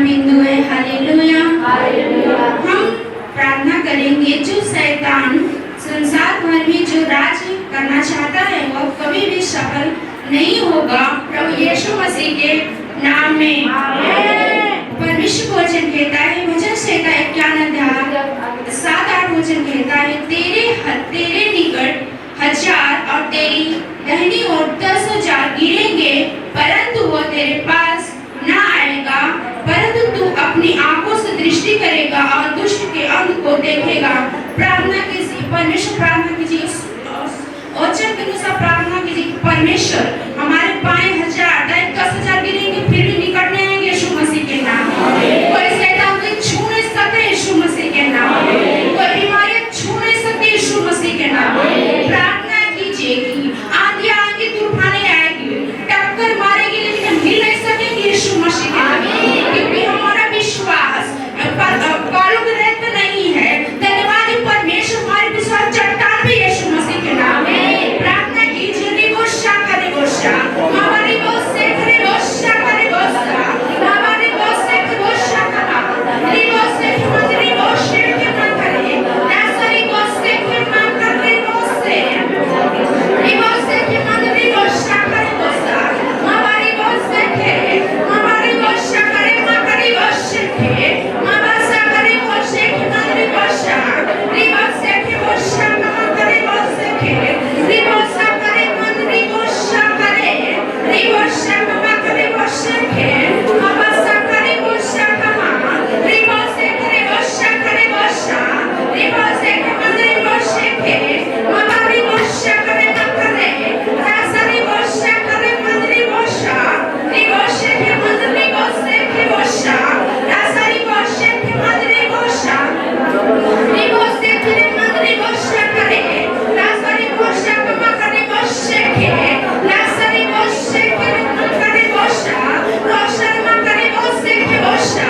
बिंदु है हालेलुया। हम प्रार्थना करेंगे जो शैतान संसार भर में जो राज्य करना चाहता है वह कभी भी सफल नहीं होगा प्रभु यीशु मसीह के नाम में। परमेश्वर वचन कहता है भजन संहिता 51 7-8 वचन कहता है तेरे निकट 1000 और तेरी दाहिनी ओर 10,000 गिरेंगे परंतु वो तेरे पास न आएगा, परंतु तू अपनी आंखों से दृष्टि करेगा और दुष्ट के अंत को देखेगा। प्रार्थना कीजिए, परमेश्वर प्रार्थना कीजिए, वचन के अनुसार प्रार्थना कीजिए। परमेश्वर हमारे पाए 1000 10,000 गिरेंगे फिर भी निकट नहीं आएंगे यीशु मसीह के नाम। कोई शैतान को छू नहीं सकते यीशु मसीह के नाम। कोई बीमारी छू नहीं सकती यीशु मसीह के नाम। प्रार्थना कीजिए कि आंधी आएगी तूफान आएगी टक्कर मारेगी लेकिन हिल नहीं सकेंगे यीशु मसीह के नाम। क्योंकि हमारा विश्वास बालों के रेत पे नहीं है। धन्यवाद परमेश्वर हमारे विश्वास चट्टान पे यीशु मसीह के नाम। प्रार्थना कीजिए रिबोशा करे गोशा हमारी बोसे करे गोशा करे गोशा हमारी बोसे करे गोशा करा रिबोसे हमारी बोसे के मन करे नासरी बोसे के मन करे बोसे रिबोसे के मन रिबोशा करे गोशा हमारी बोसे के हमारी बोशा करे हमारी बोसे के हमारा करे बोसे के मन रिबोशा रिबोसे के बोशा करे बोसे के रिबोशा करे मन रिबोशा करे रिबोशा करे बोसे के हमारा करे बोशा कमा रिबोसे करे बोशा करे बोशा रिबोसे के मन रिबोसे के हमारी बोशा करे करे ऐसा रिबोशा करे मन रिबोशा रिबोसे के मन रिबोसे के बोशा ऐसा रिबोसे के मन रिबोशा रिबोसे के मन रिबोशा करे ऐसा रिबोशा कमा करे बोसे के ऐसा रिबोसे के मन करे बोशा रोशन मन करे बोसे के बोशा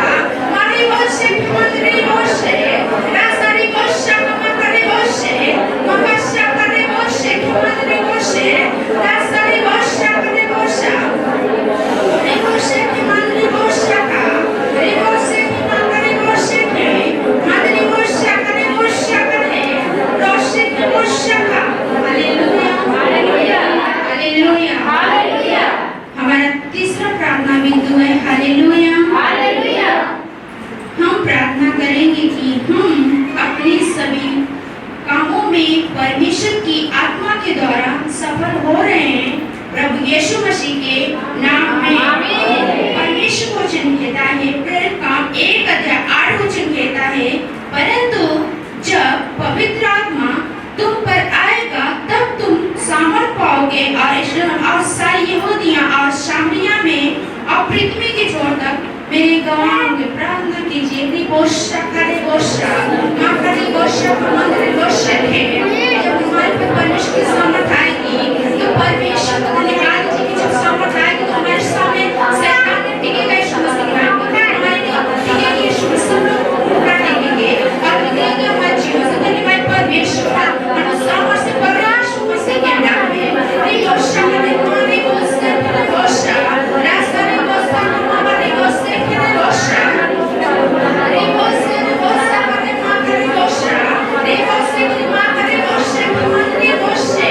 मारी बोसे के मन रिबोसे ऐसा रिबोशा कमा करे बोसे मकाशा करे बोसे के मन रिबोसे ऐसा रिबोशा करे बोशा रिबोसे के मन रिबोशा का रिबोसे के मन करे बोसे के मन रिबोशा करे बोशा करे रोशे के बोशा का हालेलुया हालेलुया हालेलुया हालेलुया। हमारा तीसरा प्रार्थना बिंदु है हालेलुया हालेलुया। हम प्रार्थना करेंगे कि हम अपने सभी कामों में परमेश्वर की आत्मा के द्वारा सफल हो रहे हैं प्रभु यीशु मसीह के नाम में। परमेश्वर वचन कहता है प्रेरित काम 1:8 वचन कहता है परंतु जब पवित्र आत्मा तुम पर आएगा तब तुम सामर्थ पाओगे और सारी यहूदिया और सामरिया में और पृथ्वी के छोर तक मेरे गवाह होंगे। प्रार्थना कीजिए रिबोशा करे गोशा मां करे गोशा मंदिर गोशा है। जब हमारे पर परमेश्वर की सामर्थ आएगी तो परमेश्वर को धन्यवाद जी की जब सामर्थ आएगी तो हमारे सामने शैतान ने टिकेगा यीशु मसीह के नाम में। हमारे टिकेगा यीशु मसीह को टिकेंगे और टिकेगा हमारे जीवन से। धन्यवाद परमेश्वर हम सामर्थ से परमेश्वर मसीह के नाम में रिबोशा करे मारे गोशा करे गोशा रास्ता रे गोशा हमारे गोशा करे गोशा रिबोशा गोशा करे मां करे गोशा रिबोशा करे मां करे गोशा मन रिबोशा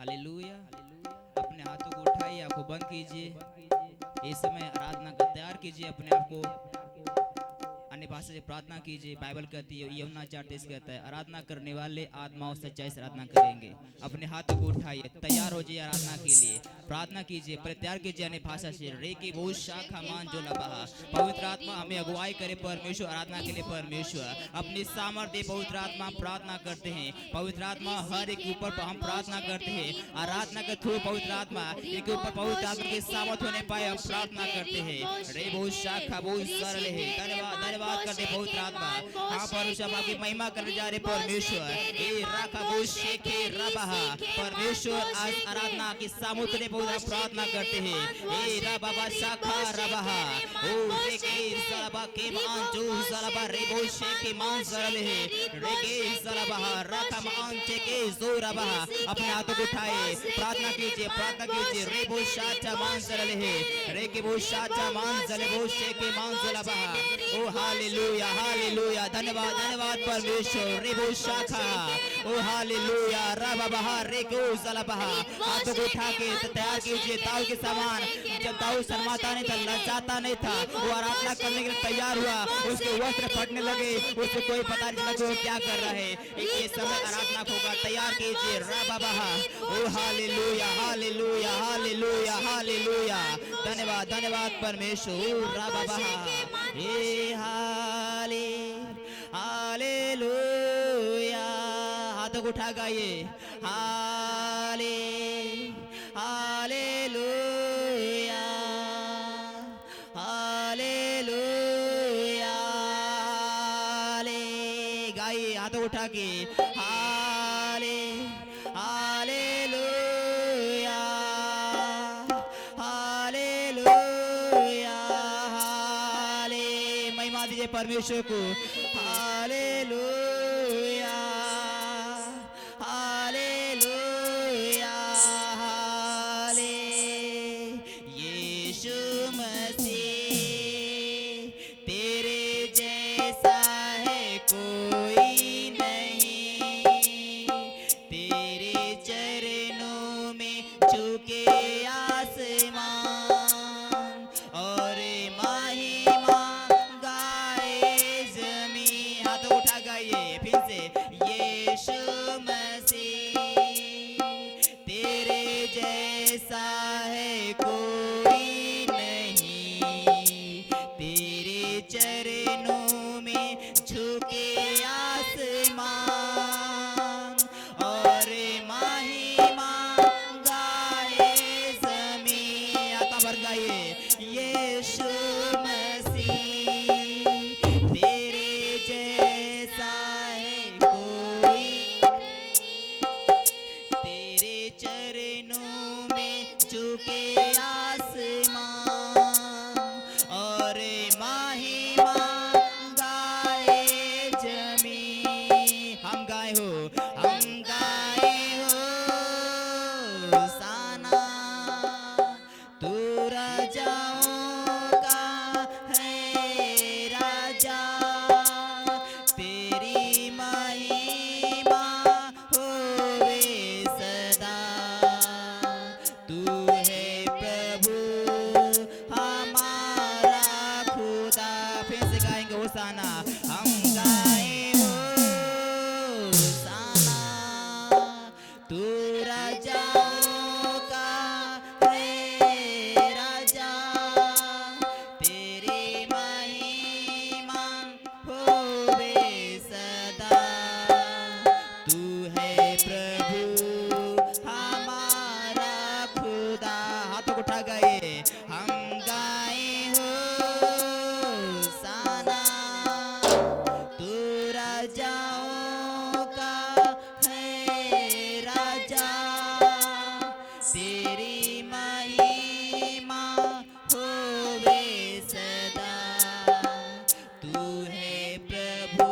हालेलुया। अपने हाथों को उठाइए, आंखों बंद कीजिए, इस समय आराधना का तैयार कीजिए अपने आप को, अन्य भाषा से प्रार्थना कीजिए। बाइबल कहती है, यूहन्ना 4:23 कहता है, आराधना करने वाले आत्मा और सच्चाई से आराधना करेंगे। अपने हाथों को उठाइए, तैयार हो जाइए आराधना के लिए, प्रार्थना कीजिए, प्रत्यार कीजिए अन्य भाषा से। रे की बहुत शाखा मान जो लबहा, पवित्र आत्मा हमें अगुवाई करे परमेश्वर, आराधना के लिए परमेश्वर अपनी सामर्थ्य पवित्र आत्मा हम प्रार्थना करते हैं। पवित्र आत्मा हर एक के ऊपर हम प्रार्थना करते हैं, आराधना के थ्रू पवित्र आत्मा एक ऊपर पवित्र आत्मा के सामर्थ होने पाए हम प्रार्थना करते हैं। रे बहुत शाखा बहुत सरल है। धन्यवाद धन्यवाद करते पवित्र आत्मा, हाँ परमेश्वर आपकी महिमा करने जा रहे परमेश्वर। ए राखा बहुत शेखे रबहा, परमेश्वर आज आराधना की सामर्थ्य ने बहुत प्रार्थना करते हैं। ए रबा शाखा रबहा, ओ रे के सरबा के मान जो सरबा रे बहुत शेखे मान सरल है। रे के सरबा राखा मान चेके जो रबहा, अपने हाथों को उठाए, प्रार्थना कीजिए प्रार्थना कीजिए। रे बहुत शाचा मान सरल है, रे के बहुत शाचा मान जले बहुत शेखे मान जलबहा। ओ हालेलुया हालेलुया, धन्यवाद धन्यवाद परमेश्वर। रे बहुत शाखा, ओ हालेलुया रबा बहा रे को जलबहा। हाथों को उठा के तैयार कीजिए दाऊद के समान। जब दाऊद शर्माता नहीं था, लजाता नहीं था, वो आराधना करने के लिए तैयार हुआ, उसके वस्त्र फटने लगे, उसे कोई पता नहीं लगा वो क्या कर रहा है। ये समय आराधना होगा, तैयार कीजिए रबा बहा। ओ हालेलुया हालेलुया हालेलुया हालेलुया, धन्यवाद धन्यवाद परमेश्वर। रबा बहा ए हाले हालेलुया, हाथों को उठा गाइए हाले हालेलुया हालेलुया हाले, गाइए हाथों को उठा के हाले हालेलुया हालेलुया हाले, महिमा दीजिए परमेश्वर को। हालेलुया हालेलुया हाले, यीशु मसीह तेरे जैसा है कोई नहीं, तेरे चरणों में झुके आसमान और महिमा गाए जमीन। हाथ उठा गाइए फिर से, यीशु मसीह तेरे जैसा है कोई नहीं, तेरे चरणों में झुके आसमान और महिमा गाए जमीन। आता भर गाइए, यीशु मसीह तेरे जैसा है कोई, तेरे चरणों में झुके आसमान और महिमा गाए जमीन। हम गाए हो साना, तू राजाओं का है राजा, तेरी महिमा होवे सदा, तू है प्रभु हमारा खुदा। फिर से गाएंगे होसाना, हम गाए होसाना, तू राजाओं का है राजा, तेरी महिमा होवे सदा, तू है प्रभु हमारा खुदा। हाथों को उठा गए, हम गाए होसाना, तू राजाओं का है राजा, तेरी महिमा होवे सदा, तू है प्रभु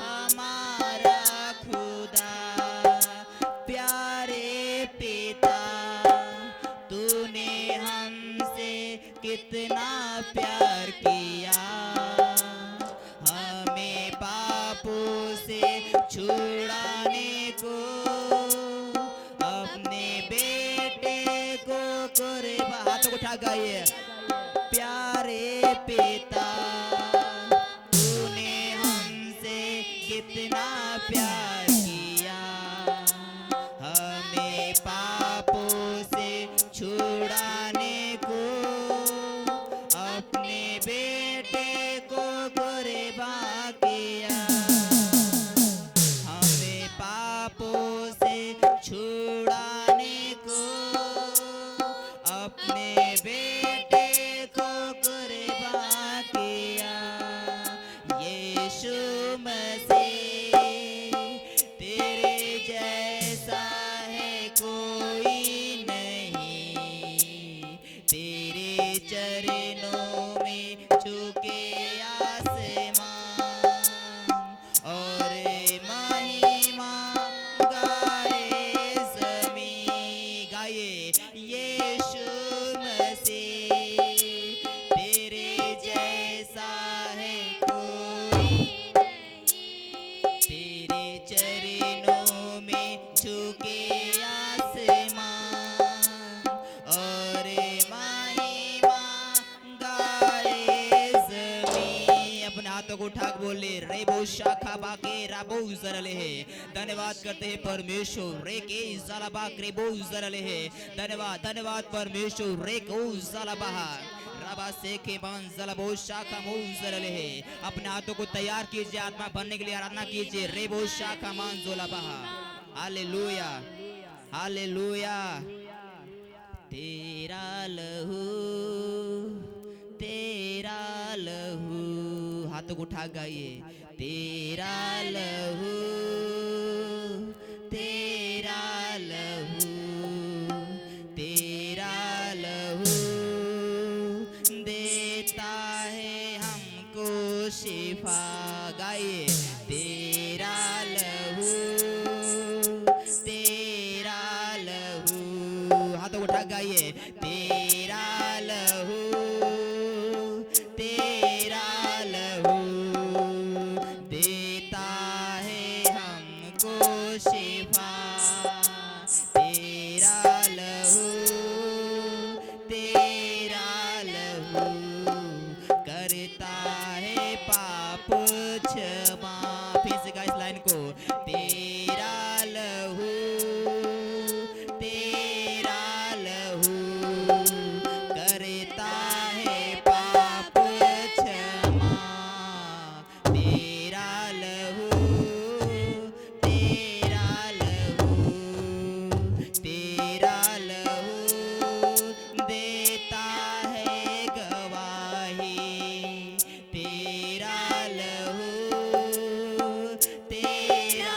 हमारा खुदा। प्यारे पिता, तूने हमसे कितना प्यार किया, हमें पापों से छुड़ाने को गाइए। प्यारे पिता तूने हमसे कितना प्यार किया, हमें पापों से छुड़ाने को अपने बेटे को कुर्बान किया, हमें पापों से छुड़ाने को अपने बेटे को कुर्बान किया। यीशु मसीह तेरे जैसा है कोई नहीं, तेरे चरणों में झुके आसमान और महिमा गाए ज़मीं। गाइए यीशु मसीह तेरे जैसा है कोई नहीं, तेरे चरणों में झुके आसमान और महिमा गाए ज़मीं। अपने हाथों को उठा के बोले रेबो शाखा बाके राबो जरले है। धन्यवाद करते हैं परमेश्वर रे के जलाबा क्रेबो जरले है। धन्यवाद धन्यवाद परमेश्वर रे को जलाबा रबा से के बन जलबो शाखा मो जरले है। अपने हाथों को तैयार कीजिए, आत्मा बनने के लिए आराधना कीजिए। रेबो शाखा मान जोलाबा। Hallelujah hallelujah. तेरा लहू तेरा लहू, हाथों को उठा गाइए। तेरा लहू तेरा लहू तेरा लहू देता है हमको शिफा। गाइए तेरा लहू तेरा लहू, हाथों को उठा गाइए। तेरा लहू तेरा लहू देता है हमको शिफा। तेरा लहू तेरा लहू करता है पाप क्षमा। फिर से गाइस लाइन को। तेरा लहू तेरा लहू करता है पाप क्षमा। तेरा लहू तेरा लहू तेरा लहू देता है गवाही। तेरा लहू तेरा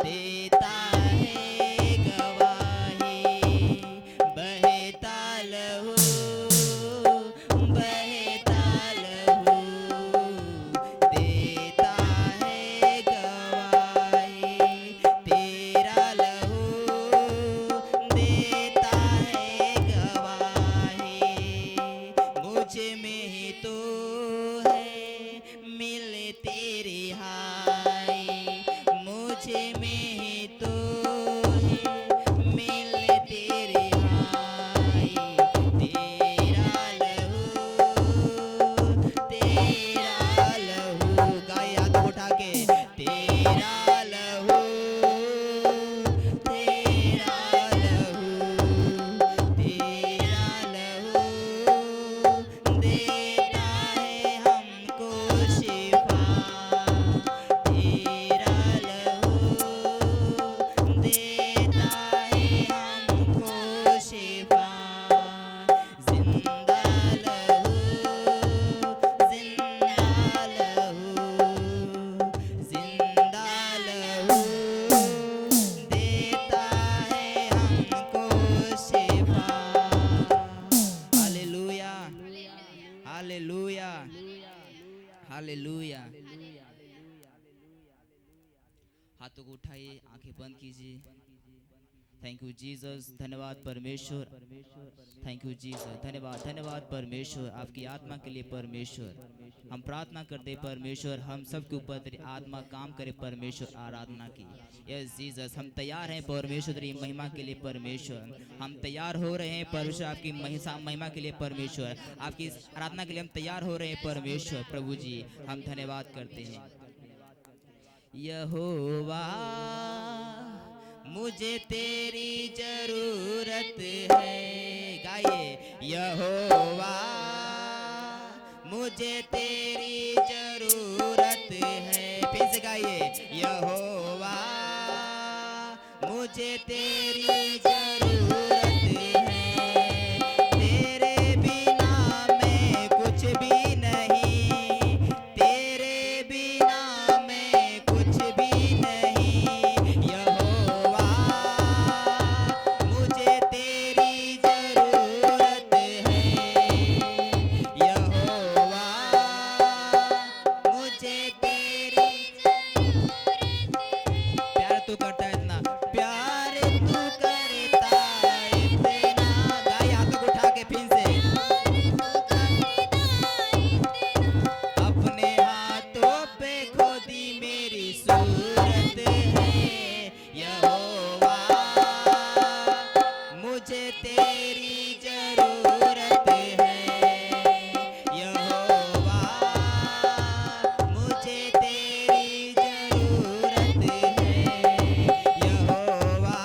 देता है गवाही, बहता लहू, बहता लहू, देता है गवाही, तेरा लहू देता है गवाही, मुझ में ही तो है मिले तेरी हाय, मुझ में ही तो है मिले तेरी हाय, तेरा लहू गाए हाथ उठा के, तेरा लहू, तेरा लहू, तेरा लहू देता है हमको शिफा, तेरा लहू देता है हमको शिफा, जिंदा लहू, जिंदा लहू, जिंदा लहू देता है हमको शिफा। Hallelujah, hallelujah, hallelujah. हाथों को उठाइए, आंखें बंद कीजिए। थैंक यू जीसस, धन्यवाद परमेश्वर, थैंक यू जीसस, धन्यवाद धन्यवाद परमेश्वर, आपकी आत्मा के लिए परमेश्वर। हम प्रार्थना करते परमेश्वर, हम सबके ऊपर तेरी आत्मा काम करे परमेश्वर, आराधना की। यस जीसस, हम तैयार हैं परमेश्वर तेरी महिमा के लिए परमेश्वर, हम तैयार हो रहे हैं परमेश्वर आपकी महिमा के लिए परमेश्वर, आपकी आराधना के लिए हम तैयार हो रहे हैं परमेश्वर। प्रभु जी हम धन्यवाद करते हैं। यहोवा मुझे तेरी जरूरत है, गाइए यहोवा मुझे तेरी जरूरत है, फिर से गाइए यहोवा मुझे तेरी जरूरत है, तेरे बिना मैं कुछ भी नहीं, तेरे बिना मैं कुछ भी नहीं, यहोवा मुझे तेरी जरूरत है, यहोवा मुझे तेरी प्यार तू करता है इतना, प्यार तू करता है इतना, गाए हाथों को उठा के फिर से, अपने हाथों पे खोदी मेरी सूरत है, यहोवा मुझे तेरी जरूरत है, यहोवा मुझे तेरी जरूरत है, यहोवा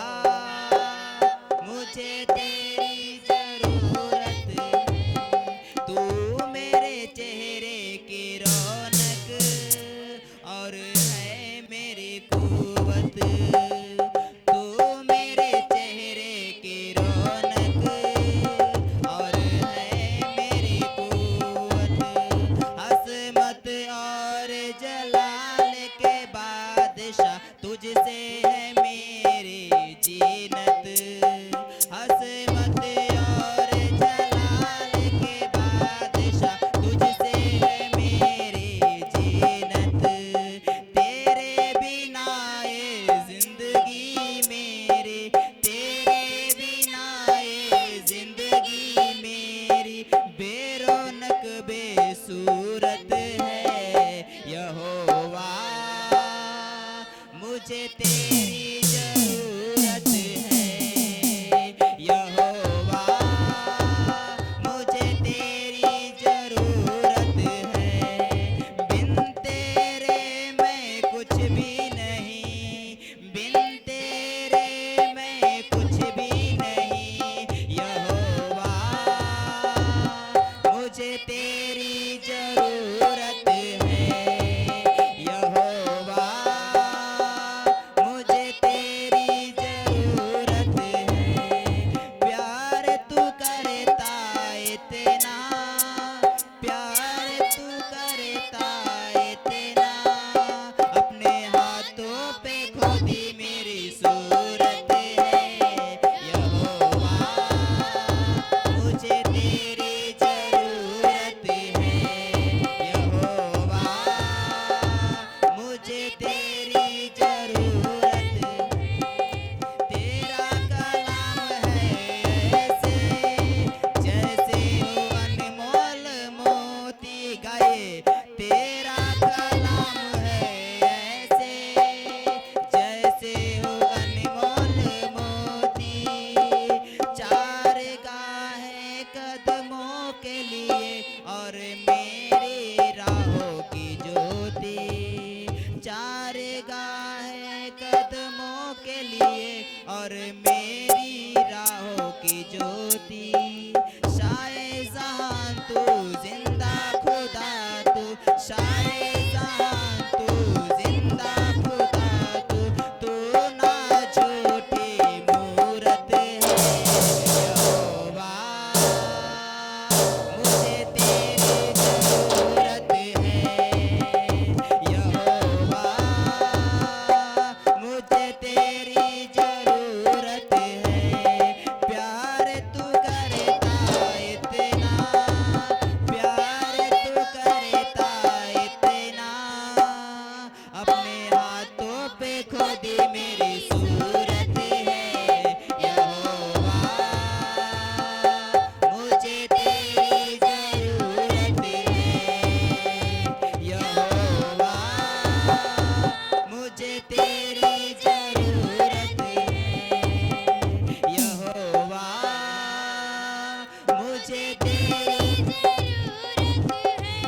मुझे तेरी जरूरत है, तू मेरे चेहरे की रौनक और है मेरी कुव्वत, तू मेरे चेहरे की रौनक और है मेरी कुव्वत, हसमत और जलाल के बादशाह तुझसे है मेरी जीनत, हसमत और जलाल के बादशाह तुझसे है मेरी जीनत, तेरे बिना ये जिंदगी मेरी, तेरे बिना ये जिंदगी मेरी बेरौनक बेसूरत है, यहोवा मुझे तेरी जरूरत है, यहोवा मुझे तेरी जरूरत है, बिन तेरे मैं कुछ भी नहीं, बिन तेरे मैं कुछ भी नहीं, यहोवा मुझे तेरी जरूरत है, यहोवा मुझे तेरी दी मेरी सूरत है यहोवा मुझे तेरी जरूरत है यहोवा मुझे तेरी जरूरत तेरा कलाम है ऐसे जैसे हो अनमोल मोती गाए तेरा कलाम है ऐसे जैसे हो अनमोल मोती चार गाहे कदमों के लिए और मेरी राहों की ज्योति चार गाहे कदमों के लिए और मेरी राहों की ज्योति शाये जहां तू जिंदा खुदा तू शाये जहां तू जिंदा खुदा तू ना झूठी मूरत है यहोवा मुझे तेरी जरूरत है यहोवा मुझे तेरी जरूरत है प्यार तू करता इतना प्यार तू करता इतना अपने हाथों पे खोदी मेरी सूरत है यहोवा मुझे तेरी जरूरत है यहोवा मुझे तेरी जरूरत है यहोवा मुझे तेरी जरूरत है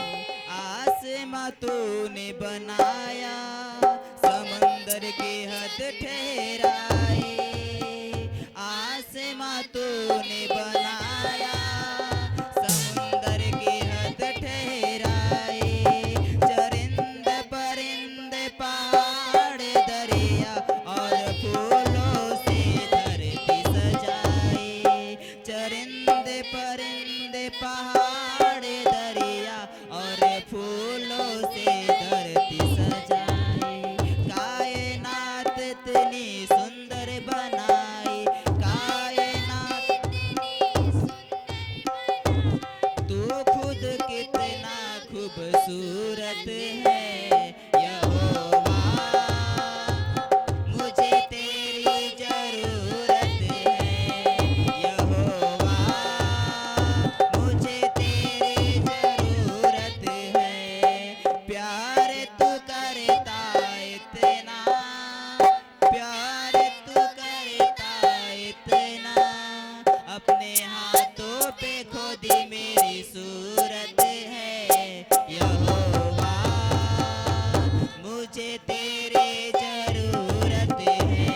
आसमां तूने बनाया समंदर की हद ठहराई आसमां तूने बनाया समुंदर की हद ठहराई चरिंद परिंद पहाड़ दरिया और फूलों से धरती सजाई चरिंद परिंद पहाड़ दरिया और फूलों से धरती सजाई कायनात इतनी सुंदर बनाई कायनात तू खुद कितना खूबसूरत है यहोवा मुझे तेरी जरूरत है यहोवा मुझे तेरी जरूरत है प्यार तू करता इतना प्यार तू करता इतना अपने हाथों पे खोदी मेरी सूरत है यहोवा मुझे तेरी जरूरत है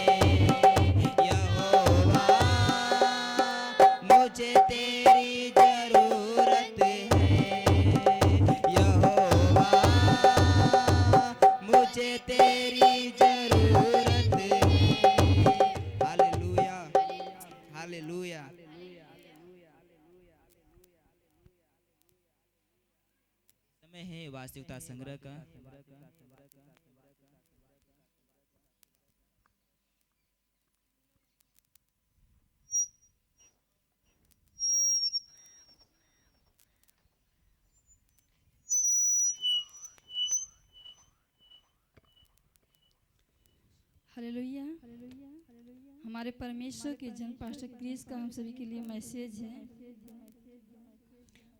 यहोवा मुझे तेरी जरूरत है यहोवा मुझे तेरी जरूरत है हालेलुया हालेलुया समय है वास्तविकता संग्रह का हालेलुया हमारे परमेश्वर के जन पास्टर क्रिस का हम सभी के लिए मैसेज है।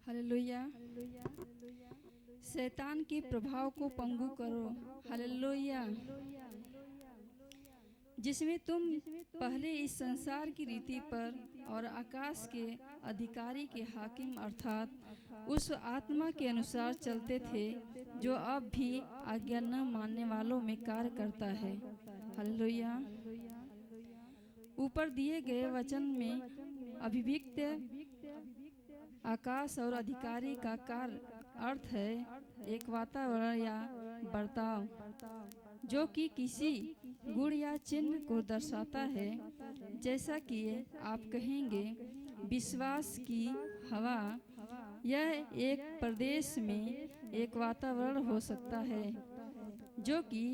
हालेलुया शैतान के प्रभाव को पंगु करो। हालेलुया जिसमें तुम पहले इस संसार की रीति पर और आकाश के अधिकारी के हाकिम अर्थात उस आत्मा के अनुसार चलते थे जो अब भी आज्ञा न मानने वालों में कार्य करता है। हालेलुया ऊपर दिए गए वचन में अभिव्यक्त आकाश और अधिकारी का कार्य अर्थ है एक वातावरण या बर्ताव जो कि किसी गुण या चिन्ह को दर्शाता है। जैसा कि आप कहेंगे विश्वास की हवा यह एक प्रदेश में एक वातावरण हो सकता है जो कि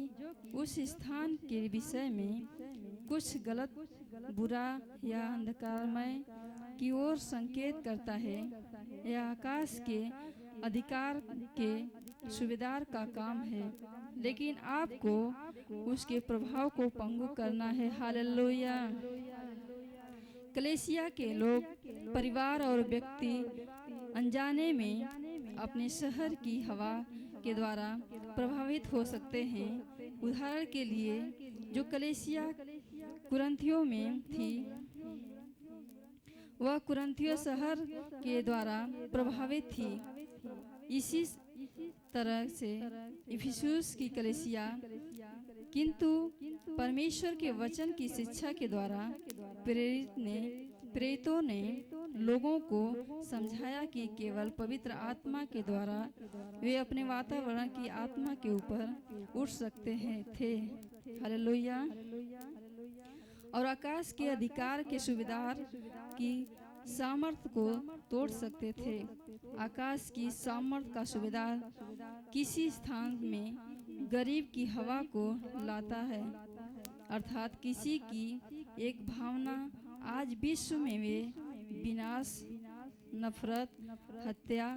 उस स्थान के विषय में कुछ गलत, बुरा या अंधकारमय की ओर संकेत करता है। यह आकाश के अधिकार के सूबेदार का काम है, लेकिन आपको उसके प्रभाव को पंगु करना है। हालेलुया। कलीसिया के लोग, परिवार और व्यक्ति अनजाने में अपने शहर की हवा के द्वारा प्रभावित हो सकते हैं। उदाहरण के लिए, जो कलीसिया कुरिन्थियों में थी, वह कुरिन्थियों शहर के द्वारा प्रभावित थी। इसी तरह से इफिसुस की कलीसिया, किंतु परमेश्वर के वचन की शिक्षा के द्वारा प्रेरितों ने लोगों को समझाया कि केवल पवित्र आत्मा के द्वारा वे अपने वातावरण की आत्मा के ऊपर उठ सकते थे। हालेलुया। और आकाश के अधिकार के सूबेदार की सामर्थ को तोड़ सकते थे। आकाश की सामर्थ का सूबेदार किसी स्थान में गरीब की हवा को लाता है, अर्थात किसी की एक भावना आज विश्व में वे विनाश, नफरत, हत्या,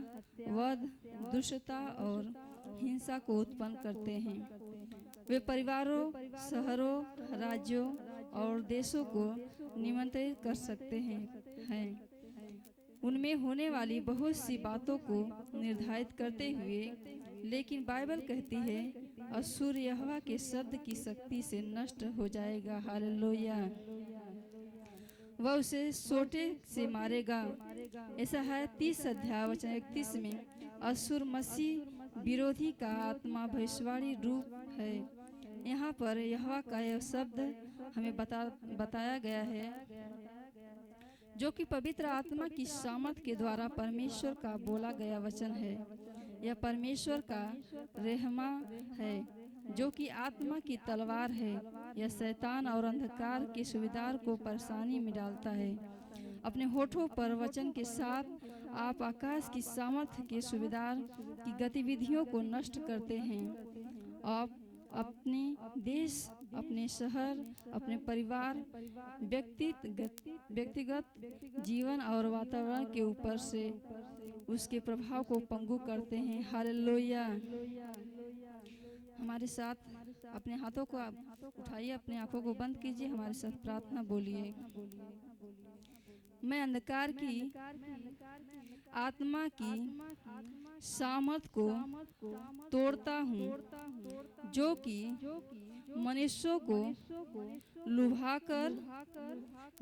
वध, दुष्टता और हिंसा को उत्पन्न करते हैं। वे परिवारों, शहरों, राज्यों और देशों को निमंत्रित कर सकते हैं। उनमें होने वाली बहुत सी बातों को निर्धारित करते हुए, लेकिन बाइबल कहती है अश्शूर यहोवा के शब्द की शक्ति से नष्ट हो जाएगा। हालेलुया। वह उसे सोटे से मारेगा। ऐसा है 30 अध्याय वचन 31 में। अश्शूर मसीह विरोधी का आत्मा भविष्यवाणी रूप है। यहाँ पर यहोवा का यह शब्द हमें बताया गया है, जो कि पवित्र आत्मा की सामर्थ के द्वारा परमेश्वर का बोला गया वचन है। यह परमेश्वर का रहमा है, जो कि आत्मा की तलवार है। यह शैतान और अंधकार के सूबेदार को परेशानी में डालता है। अपने होठों पर वचन के साथ आप आकाश की सामर्थ के सूबेदार की गतिविधियों को नष्ट करते हैं। आप अपने देश, अपने शहर, अपने परिवार, व्यक्तिगत जीवन और वातावरण के ऊपर से उसके प्रभाव को पंगु करते हैं। हालेलुया। हमारे साथ अपने हाथों को उठाइए, अपने आंखों को बंद कीजिए, हमारे साथ प्रार्थना बोलिए। मैं अंधकार की आत्मा की सामर्थ को तोड़ता हूँ, जो कि मनुष्यों को लुभाकर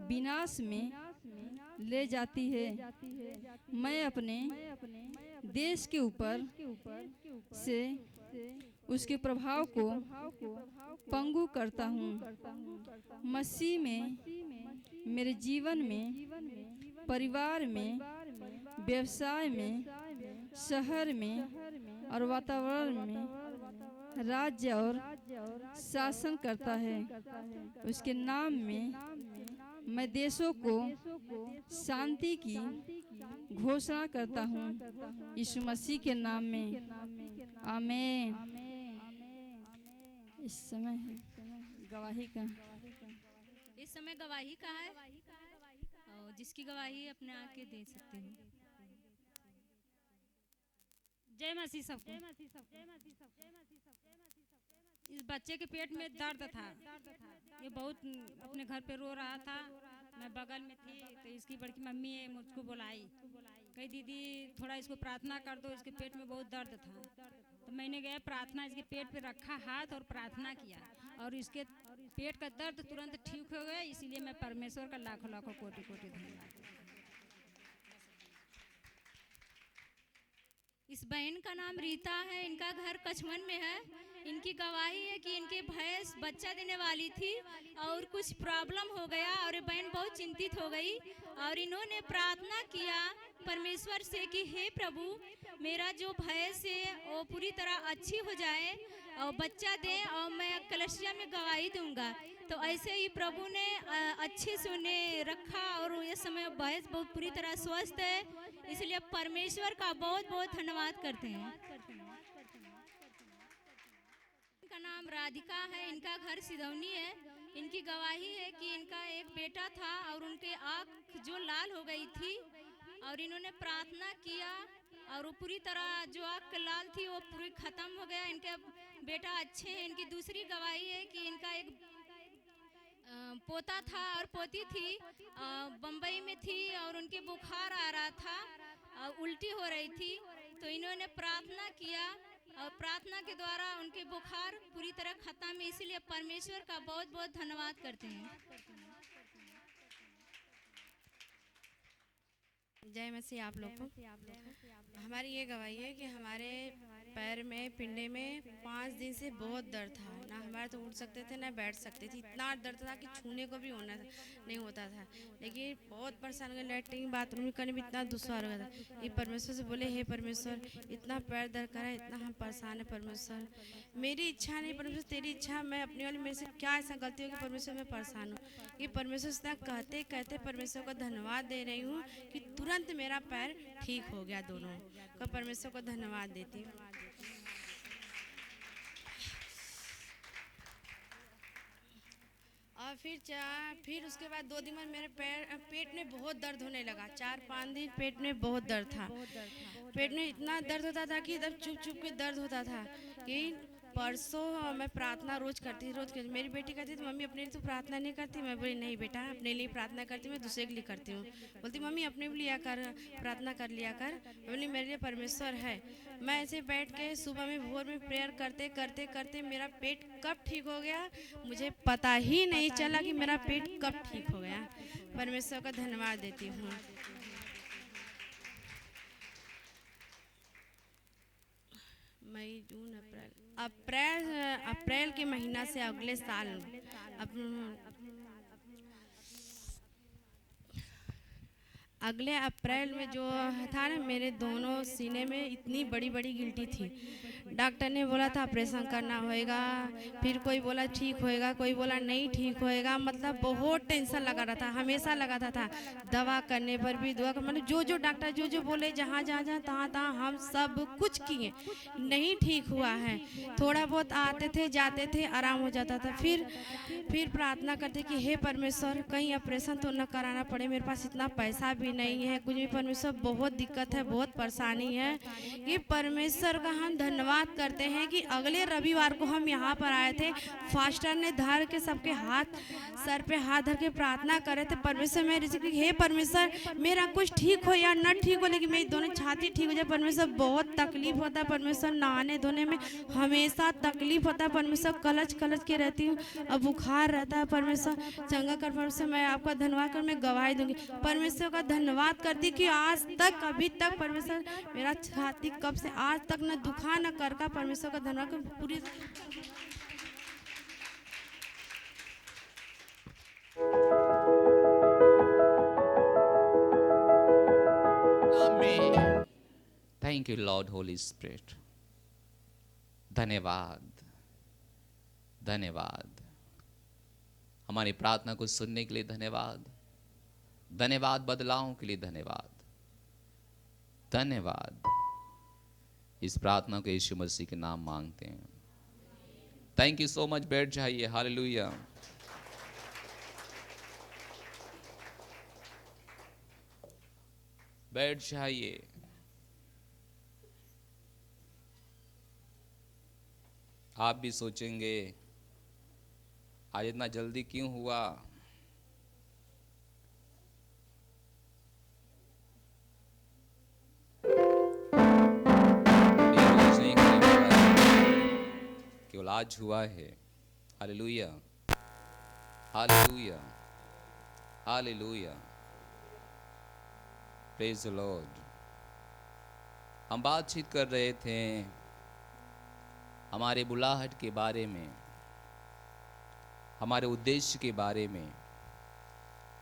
विनाश में ले जाती है। मैं अपने देश के ऊपर से उसके प्रभाव को पंगु करता हूँ। मसीह में, मेरे जीवन में, परिवार में, व्यवसाय में, शहर में और वातावरण में राज्य और शासन करता है। उसके नाम में मैं देशों को शांति की घोषणा करता हूँ, यीशु मसीह के नाम में। आमीन। इस समय गवाही का इस समय गवाही का है, और जिसकी गवाही अपने आके दे सकते हैं। जय मसीह सबको। इस बच्चे के पेट में दर्द था। ये बहुत अपने घर पे रो रहा था। मैं बगल में थी तो इसकी बड़की मम्मी है मुझको बुलाई, कही दीदी थोड़ा इसको प्रार्थना कर दो, इसके पेट में बहुत दर्द था। तो मैंने गया प्रार्थना, इसके पेट पे रखा हाथ और प्रार्थना किया, और इसके पेट का दर्द तुरंत ठीक हो गया। इसीलिए मैं परमेश्वर का लाखों लाखों कोटि कोटि धन्यवाद। इस बहन का नाम रीता है, इनका घर कछवन में है। इनकी गवाही है कि इनकी भैंस बच्चा देने वाली थी और कुछ प्रॉब्लम हो गया और ये बहन बहुत चिंतित हो गई, और इन्होंने प्रार्थना किया परमेश्वर से कि हे प्रभु, मेरा जो भैंस है वो पूरी तरह अच्छी हो जाए और बच्चा दे और मैं कलसिया में गवाही दूंगा। तो ऐसे ही प्रभु ने अच्छे से उन्हें रखा और ये समय भैंस बहुत पूरी तरह स्वस्थ है। इसलिए परमेश्वर का बहुत बहुत धन्यवाद करते हैं। इनका नाम राधिका है, इनका घर सिधौनी है। इनकी गवाही है कि इनका एक बेटा था और उनके आँख जो लाल हो गई थी और इन्होंने प्रार्थना किया और वो पूरी तरह जो आँख लाल थी वो पूरी ख़त्म हो गया। इनके बेटा अच्छे हैं। इनकी दूसरी गवाही है कि इनका एक पोता था और पोती थी, बम्बई में थी और उनके बुखार आ रहा था और उल्टी हो रही थी, तो इन्होंने प्रार्थना किया और प्रार्थना के द्वारा उनके बुखार पूरी तरह ख़त्म है। इसीलिए परमेश्वर का बहुत बहुत धन्यवाद करते हैं। जय मसीह आप लोग को। हमारी ये गवाही है कि हमारे पैर में पिंडे में 5 दिन से बहुत दर्द था। ना हमारे तो उठ सकते थे ना बैठ सकते थे, इतना दर्द था कि छूने को भी नहीं होता था। लेकिन बहुत परेशान हो गए, लैट्रिन बाथरूम करने में इतना दुश्वार हो गया था। ये परमेश्वर से बोले, हे परमेश्वर इतना पैर दर्द करा, इतना हम परेशान है परमेश्वर, मेरी इच्छा नहीं परमेश्वर तेरी इच्छा, मैं अपने वाली मेरे से क्या ऐसा गलती हो कि परमेश्वर मैं परेशान हूँ। ये परमेश्वर से कहते कहते परमेश्वर को धन्यवाद दे रही हूँ कि तुरंत मेरा पैर ठीक हो गया। दोनों का परमेश्वर को धन्यवाद देती हूँ। और फिर उसके बाद 2 दिन में मेरे पेट में बहुत दर्द होने लगा। 4-5 दिन पेट में बहुत दर्द था। पेट में इतना दर्द होता था कि एकदम चुप चुप के दर्द होता था कि परसों मैं प्रार्थना रोज करती। मेरी बेटी कहती थी मम्मी अपने लिए तो प्रार्थना नहीं करती। मैं बोली नहीं बेटा, अपने लिए प्रार्थना करती, मैं दूसरे के लिए करती हूँ। बोलती मम्मी अपने लिए कर प्रार्थना कर लिया कर। बोली मेरे लिए परमेश्वर है। मैं ऐसे बैठ के सुबह में भोर में प्रेयर करते करते करते मेरा पेट कब ठीक हो गया मुझे पता ही नहीं चला कि मेरा पेट कब ठीक हो गया। परमेश्वर का धन्यवाद देती हूँ। मई जून अप्रैल के महीना से अगले साल अगले अप्रैल में जो था ना, मेरे दोनों सीने में इतनी बड़ी बड़ी गिल्टी थी। डॉक्टर ने बोला था ऑपरेशन करना होएगा, फिर कोई बोला ठीक होएगा, कोई बोला नहीं ठीक होएगा। मतलब बहुत टेंशन लगा रहा था, हमेशा लगा था। दवा करने पर भी दुआ मतलब जो डॉक्टर जो बोले जहाँ तहाँ हम सब कुछ किए, नहीं ठीक हुआ है। थोड़ा बहुत आते थे जाते थे, आराम हो जाता था। फिर प्रार्थना करते कि हे परमेश्वर कहीं ऑपरेशन तो न कराना पड़े, मेरे पास इतना पैसा भी नहीं है कुछ भी। परमेश्वर बहुत दिक्कत है, बहुत परेशानी है। ये परमेश्वर का हम धन्यवाद करते हैं कि अगले रविवार को हम यहाँ पर आए थे। फास्टर ने धर के सबके हाथ सर पे हाथ धर के प्रार्थना करे थे। परमेश्वर मैं हे परमेश्वर मेरा कुछ ठीक हो या न ठीक हो, लेकिन मेरी दोनों छाती ठीक हो जाए। परमेश्वर बहुत तकलीफ होता है परमेश्वर, नहाने धोने में हमेशा तकलीफ होता है परमेश्वर, कलच के रहती हूँ, अब बुखार रहता है परमेश्वर चंगा कर। परमेश्वर मैं आपका धन्यवाद कर, मैं गवाही दूंगी। परमेश्वर का धन्यवाद करती कि आज तक अभी तक परमेश्वर मेरा छाती कब से आज तक न दुखा न कर का। परमेश्वर का धन्यवाद कर पूरी। Thank you Lord Holi spirit. धन्यवाद धन्यवाद हमारी प्रार्थना को सुनने के लिए धन्यवाद। धन्यवाद बदलावों के लिए धन्यवाद। धन्यवाद। इस प्रार्थना को यीशु मसीह के नाम मांगते हैं। Thank you so much. बैठ जाइए। हालेलुया। बैठ जाइए। आप भी सोचेंगे आज इतना जल्दी क्यों हुआ। केवल आज हुआ है। Hallelujah hallelujah hallelujah. Praise the Lord. हम बातचीत कर रहे थे हमारे बुलाहट के बारे में, हमारे उद्देश्य के बारे में।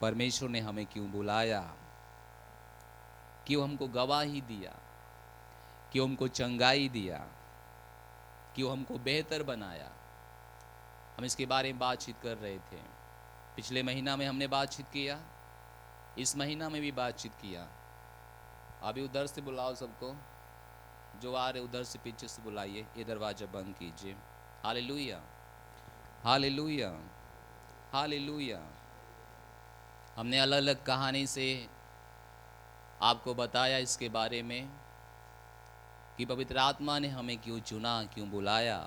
परमेश्वर ने हमें क्यों बुलाया, क्यों हमको गवाही दिया, क्यों हमको चंगाई दिया, क्यों हमको बेहतर बनाया। हम इसके बारे में बातचीत कर रहे थे। पिछले महीना में हमने बातचीत किया, इस महीना में भी बातचीत किया। अभी उधर से बुलाओ सबको, जो आ रहे उधर से पीछे से बुलाइए, ये दरवाजा बंद कीजिए। हालेलुया। Hallelujah, hallelujah. हमने अलग अलग कहानी से आपको बताया इसके बारे में कि पवित्र आत्मा ने हमें क्यों चुना, क्यों बुलाया।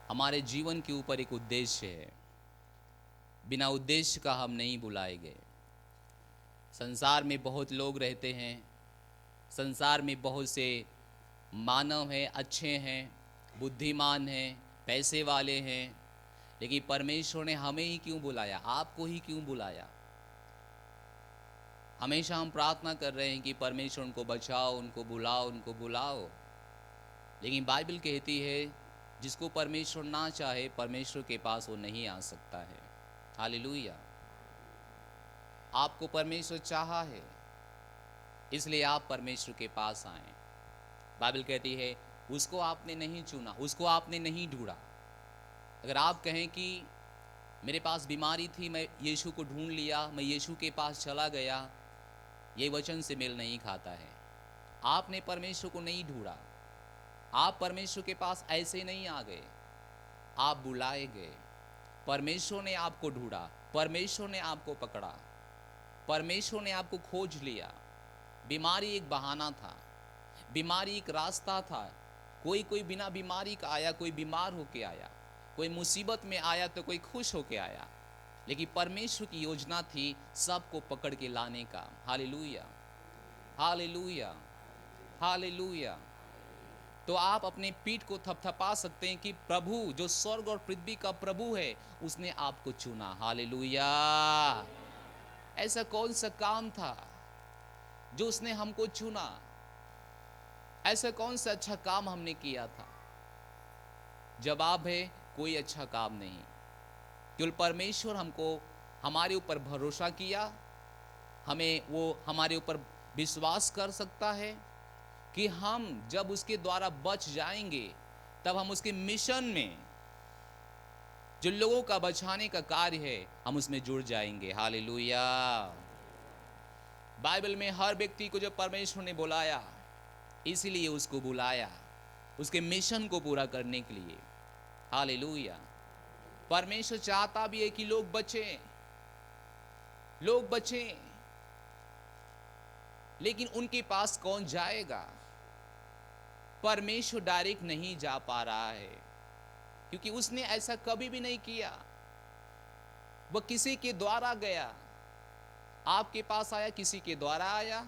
हमारे जीवन के ऊपर एक उद्देश्य है, बिना उद्देश्य का हम नहीं बुलाए गए। संसार में बहुत लोग रहते हैं, संसार में बहुत से मानव हैं, अच्छे हैं, बुद्धिमान हैं, पैसे वाले हैं, लेकिन परमेश्वर ने हमें ही क्यों बुलाया, आपको ही क्यों बुलाया। हमेशा हम प्रार्थना कर रहे हैं कि परमेश्वर उनको बचाओ, उनको बुलाओ, उनको बुलाओ, लेकिन बाइबल कहती है जिसको परमेश्वर ना चाहे परमेश्वर के पास वो नहीं आ सकता है। हालेलुया। आपको परमेश्वर चाहा है, इसलिए आप परमेश्वर के पास आए। बाइबल कहती है उसको आपने नहीं चुना, उसको आपने नहीं ढूंढा। अगर आप कहें कि मेरे पास बीमारी थी, मैं यीशु को ढूंढ लिया, मैं यीशु के पास चला गया, ये वचन से मेल नहीं खाता है। आपने परमेश्वर को नहीं ढूंढा, आप परमेश्वर के पास ऐसे नहीं आ गए, आप बुलाए गए। परमेश्वर ने आपको ढूंढा, परमेश्वर ने आपको पकड़ा, परमेश्वर ने आपको खोज लिया। बीमारी एक बहाना था, बीमारी एक रास्ता था। कोई बिना बीमारी का आया, कोई बीमार होके आया, कोई मुसीबत में आया तो कोई खुश होके आया, लेकिन परमेश्वर की योजना थी सबको पकड़ के लाने का। Hallelujah, hallelujah, hallelujah. तो आप अपने पीठ को थपथपा सकते हैं कि प्रभु जो स्वर्ग और पृथ्वी का प्रभु है, उसने आपको चुना। हालेलुया। ऐसा कौन सा काम था जो उसने हमको चुना? ऐसा कौन सा अच्छा काम हमने किया था? जवाब है कोई अच्छा काम नहीं। केवल परमेश्वर हमको हमारे ऊपर भरोसा किया, हमें वो हमारे ऊपर विश्वास कर सकता है कि हम जब उसके द्वारा बच जाएंगे तब हम उसके मिशन में, जो लोगों का बचाने का कार्य है, हम उसमें जुड़ जाएंगे। हालेलुया। बाइबल में हर व्यक्ति को जब परमेश्वर ने बुलाया, इसीलिए उसको बुलाया उसके मिशन को पूरा करने के लिए। हालेलुया। परमेश्वर चाहता भी है कि लोग बचें, लोग बचें, लेकिन उनके पास कौन जाएगा? परमेश्वर डायरेक्ट नहीं जा पा रहा है, क्योंकि उसने ऐसा कभी भी नहीं किया। वह किसी के द्वारा गया। आपके पास आया, किसी के द्वारा आया।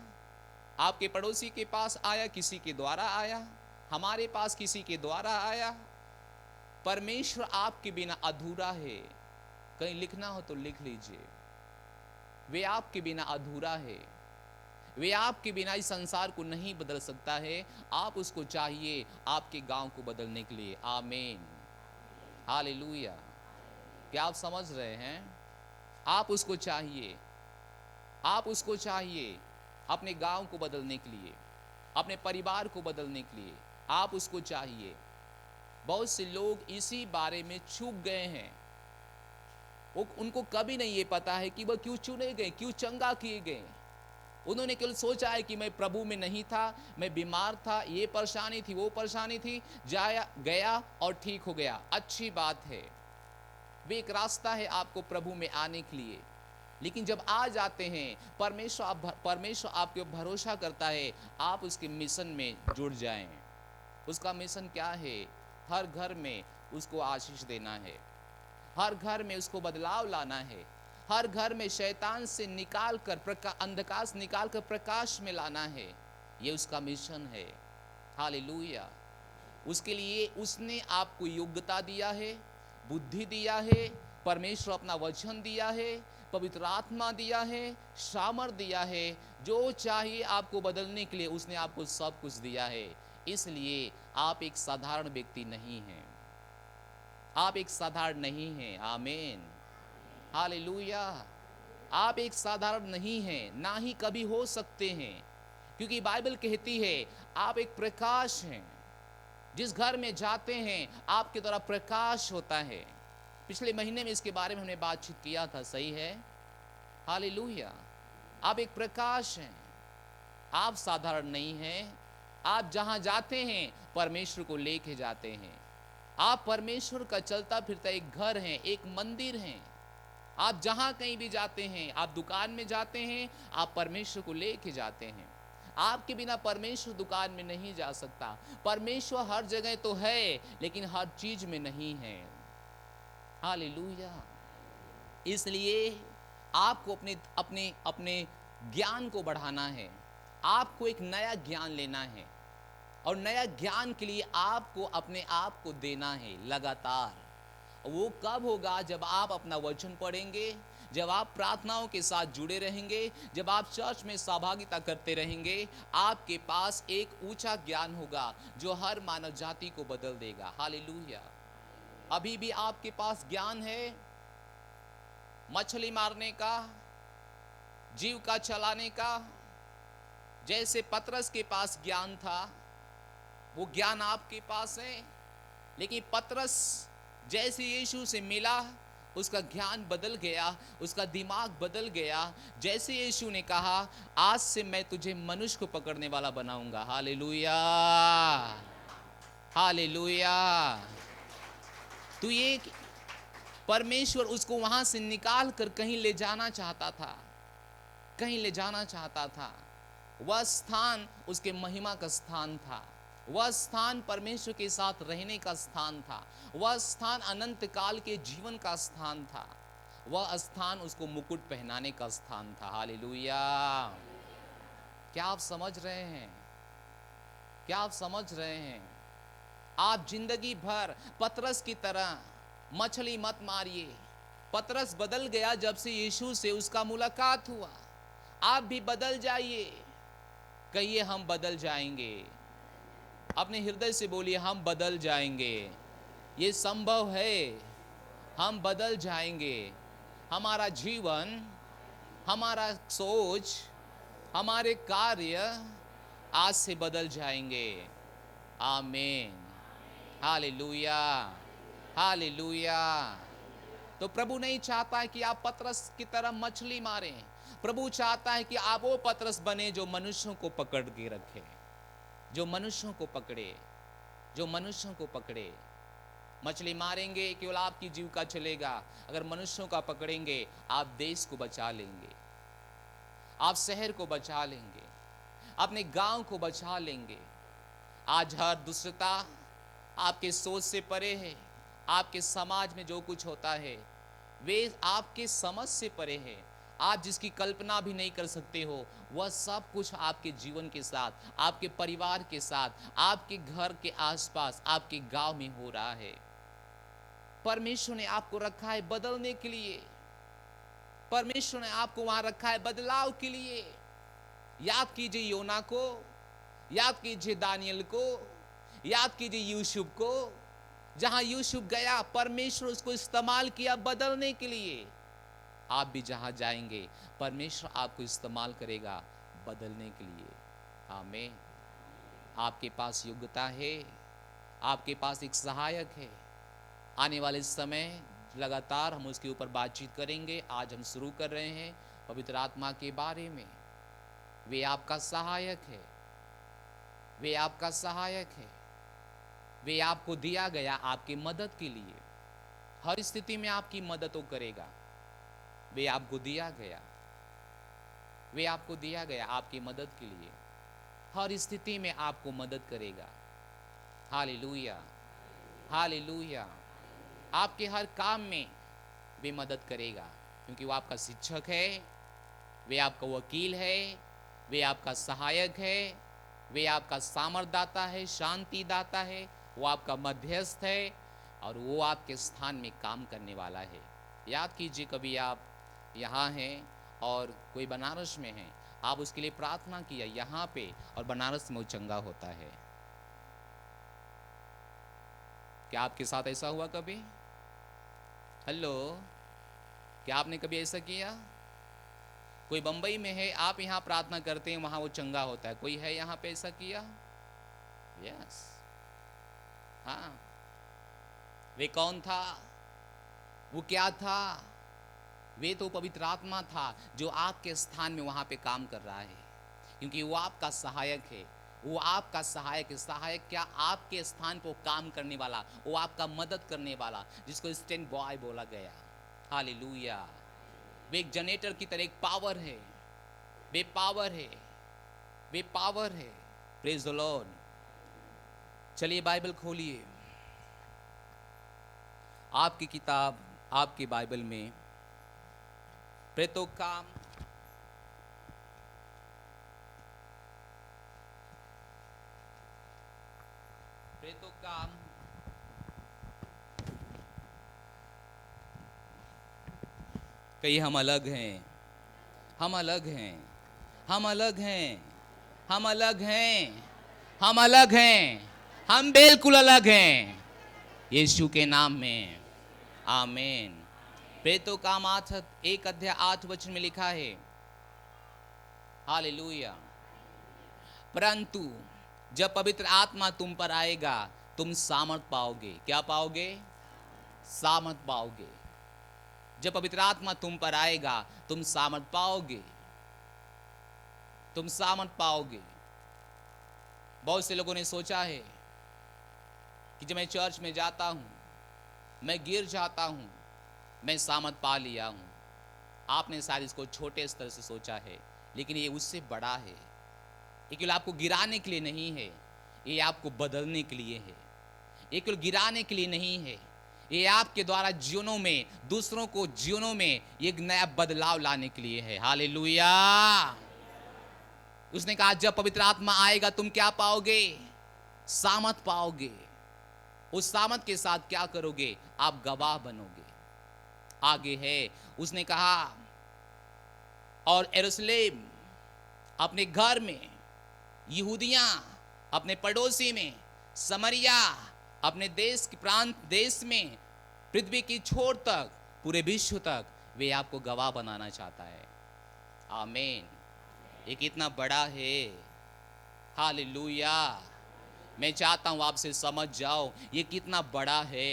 आपके पड़ोसी के पास आया, किसी के द्वारा आया। हमारे पास किसी के द्वारा आया। परमेश्वर आपके बिना अधूरा है। कहीं लिखना हो तो लिख लीजिए, वे आपके बिना अधूरा है। वे आपके बिना इस संसार को नहीं बदल सकता है। आप उसको चाहिए आपके गांव को बदलने के लिए। आमीन, हालेलुया। क्या आप समझ रहे हैं? आप उसको चाहिए, आप उसको चाहिए अपने गांव को बदलने के लिए, अपने परिवार को बदलने के लिए। आप उसको चाहिए। बहुत से लोग इसी बारे में चूक गए हैं। उनको कभी नहीं ये पता है कि वह क्यों चुने गए, क्यों चंगा किए गए। उन्होंने केवल सोचा है कि मैं प्रभु में नहीं था, मैं बीमार था, ये परेशानी थी, वो परेशानी थी, जाया गया और ठीक हो गया। अच्छी बात है, वे एक रास्ता है आपको प्रभु में आने के लिए। लेकिन जब आ जाते हैं, परमेश्वर आपके भरोसा करता है, आप उसके मिशन में जुड़ जाएं। उसका मिशन क्या है? हर घर में उसको आशीष देना है, हर घर में उसको बदलाव लाना है, हर घर में शैतान से निकाल कर अंधकार से निकाल कर प्रकाश में लाना है। ये उसका मिशन है। हालेलुया। उसके लिए उसने आपको योग्यता दिया है, बुद्धि दिया है, परमेश्वर अपना वचन दिया है, पवित्र आत्मा दिया है, सामर्थ दिया है। जो चाहिए आपको बदलने के लिए उसने आपको सब कुछ दिया है। इसलिए आप एक साधारण व्यक्ति नहीं हैं, आप एक साधारण नहीं हैं। आमीन, हालेलुया। आप एक साधारण नहीं हैं, ना ही कभी हो सकते हैं, क्योंकि बाइबल कहती है आप एक प्रकाश हैं। जिस घर में जाते हैं आपके द्वारा प्रकाश होता है। पिछले महीने में इसके बारे में हमने बातचीत किया था, सही है? हालेलुया। आप एक प्रकाश हैं, आप साधारण नहीं हैं। आप जहां जाते हैं परमेश्वर को लेके जाते हैं। आप परमेश्वर का चलता फिरता एक घर हैं, एक मंदिर हैं। आप जहां कहीं भी जाते हैं, आप दुकान में जाते हैं, आप परमेश्वर को लेके जाते हैं। आपके बिना परमेश्वर दुकान में नहीं जा सकता। परमेश्वर हर जगह तो है लेकिन हर चीज में नहीं है। हालेलुया। इसलिए आपको अपने अपने अपने ज्ञान को बढ़ाना है। आपको एक नया ज्ञान लेना है और नया ज्ञान के लिए आपको अपने आप को देना है लगातार। वो कब होगा? जब आप अपना वचन पढ़ेंगे, जब आप प्रार्थनाओं के साथ जुड़े रहेंगे, जब आप चर्च में सहभागिता करते रहेंगे। आपके पास एक ऊंचा ज्ञान होगा जो हर मानव जाति को बदल देगा। हालेलुया। अभी भी आपके पास ज्ञान है मछली मारने का, जीविका चलाने का। जैसे पतरस के पास ज्ञान था, वो ज्ञान आपके पास है। लेकिन पतरस जैसे यीशु से मिला, उसका ज्ञान बदल गया, उसका दिमाग बदल गया। जैसे यीशु ने कहा, आज से मैं तुझे मनुष्य को पकड़ने वाला बनाऊंगा। Hallelujah, hallelujah. तो ये परमेश्वर उसको वहां से निकाल कर कहीं ले जाना चाहता था, कहीं ले जाना चाहता था। वह स्थान उसके महिमा का स्थान था। वह स्थान परमेश्वर के साथ रहने का स्थान था। वह स्थान अनंत काल के जीवन का स्थान था। वह स्थान उसको मुकुट पहनाने का स्थान था। हालेलुया। क्या आप समझ रहे हैं? क्या आप समझ रहे हैं? आप जिंदगी भर पतरस की तरह मछली मत मारिए। पतरस बदल गया जब से यीशु से उसका मुलाकात हुआ। आप भी बदल जाइए। कहिए हम बदल जाएंगे। अपने हृदय से बोलिए हम बदल जाएंगे। ये संभव है, हम बदल जाएंगे। हमारा जीवन, हमारा सोच, हमारे कार्य आज से बदल जाएंगे। आमीन। Hallelujah, hallelujah. तो प्रभु नहीं चाहता है कि आप पतरस की तरह मछली मारें। प्रभु चाहता है कि आप वो पतरस बने जो मनुष्यों को पकड़ के रखे, जो मनुष्यों को पकड़े, जो मनुष्यों को पकड़े। मछली मारेंगे केवल आपकी जीविका चलेगा। अगर मनुष्यों का पकड़ेंगे, आप देश को बचा लेंगे, आप शहर को बचा लेंगे, अपने गांव को बचा लेंगे। आज हर दुष्टता आपके सोच से परे है। आपके समाज में जो कुछ होता है वे आपके समझ से परे है। आप जिसकी कल्पना भी नहीं कर सकते हो, वह सब कुछ आपके जीवन के साथ, आपके परिवार के साथ, आपके घर के आसपास, आपके गांव में हो रहा है। परमेश्वर ने आपको रखा है बदलने के लिए। परमेश्वर ने आपको वहां रखा है बदलाव के लिए। याद कीजिए योना को, याद कीजिए दानियल को, याद कीजिए यूसुफ को। जहां यूसुफ गया, परमेश्वर उसको इस्तेमाल किया बदलने के लिए। आप भी जहां जाएंगे, परमेश्वर आपको इस्तेमाल करेगा बदलने के लिए। आमीन। आपके पास योग्यता है, आपके पास एक सहायक है। आने वाले समय लगातार हम उसके ऊपर बातचीत करेंगे। आज हम शुरू कर रहे हैं पवित्र आत्मा के बारे में। वे आपका सहायक है, वे आपका सहायक है। वे आपको दिया गया आपकी मदद के लिए। हर स्थिति में आपकी मदद वो करेगा। वे आपको दिया गया, वे आपको दिया गया आपकी मदद के लिए। हर स्थिति में आपको मदद करेगा। Hallelujah, hallelujah. आपके हर काम में वे मदद करेगा, क्योंकि वो आपका शिक्षक है, वे आपका वकील है, वे आपका सहायक है, वे आपका सामर्थ दाता है, शांति दाता है, वो आपका मध्यस्थ है और वो आपके स्थान में काम करने वाला है। याद कीजिए, कभी आप यहाँ हैं और कोई बनारस में है, आप उसके लिए प्रार्थना किया यहाँ पे, और बनारस में वो चंगा होता है। क्या आपके साथ ऐसा हुआ कभी? हेलो, क्या आपने कभी ऐसा किया? कोई बंबई में है, आप यहाँ प्रार्थना करते हैं, वहां वो चंगा होता है। कोई है यहाँ पे ऐसा किया? यस। हाँ। वे कौन था? वो क्या था? वे तो पवित्र आत्मा था जो आपके स्थान में वहां पे काम कर रहा है, क्योंकि वो आपका सहायक है, वो आपका सहायक है। सहायक क्या? आपके स्थान पर काम करने वाला, वो आपका मदद करने वाला, जिसको स्टैंड बॉय बोला गया। हालेलुया। वे एक जनरेटर की तरह एक पावर है, वे पावर है, वे पावर है। Praise the Lord. चलिए बाइबल खोलिए, आपकी किताब, आपकी बाइबल में प्रेतों काम कही हम अलग हैं, हम अलग हैं, हम अलग हैं, हम अलग हैं, हम अलग हैं, हम बिल्कुल अलग हैं यीशु के नाम में। आमीन। प्रेतों काम 1:8 में लिखा है। हालेलुया। परंतु जब पवित्र आत्मा तुम पर आएगा तुम सामर्थ पाओगे। क्या पाओगे? सामर्थ पाओगे। जब पवित्र आत्मा तुम पर आएगा तुम सामर्थ पाओगे, तुम सामर्थ पाओगे। बहुत से लोगों ने सोचा है कि जब मैं चर्च में जाता हूं, मैं गिर जाता हूं, मैं सामर्थ पा लिया हूं। आपने शायद इसको छोटे स्तर से सोचा है, लेकिन ये उससे बड़ा है। ये केवल आपको गिराने के लिए नहीं है, ये आपको बदलने के लिए है। ये केवल गिराने के लिए नहीं है, ये आपके द्वारा जीवनों में, दूसरों को जीवनों में एक नया बदलाव लाने के लिए है। हालेलुया। उसने कहा जब पवित्र आत्मा आएगा तुम क्या पाओगे? सामर्थ पाओगे। उस सामर्थ के साथ क्या करोगे? आप गवाह बनोगे। आगे है, उसने कहा और यरूशलेम, अपने घर में, यहूदिया अपने पड़ोसी में, समरिया अपने देश के प्रांत देश में, पृथ्वी की छोर तक, पूरे विश्व तक वे आपको गवाह बनाना चाहता है। आमीन। ये कितना बड़ा है। हालेलुया। मैं चाहता हूं आपसे समझ जाओ ये कितना बड़ा है,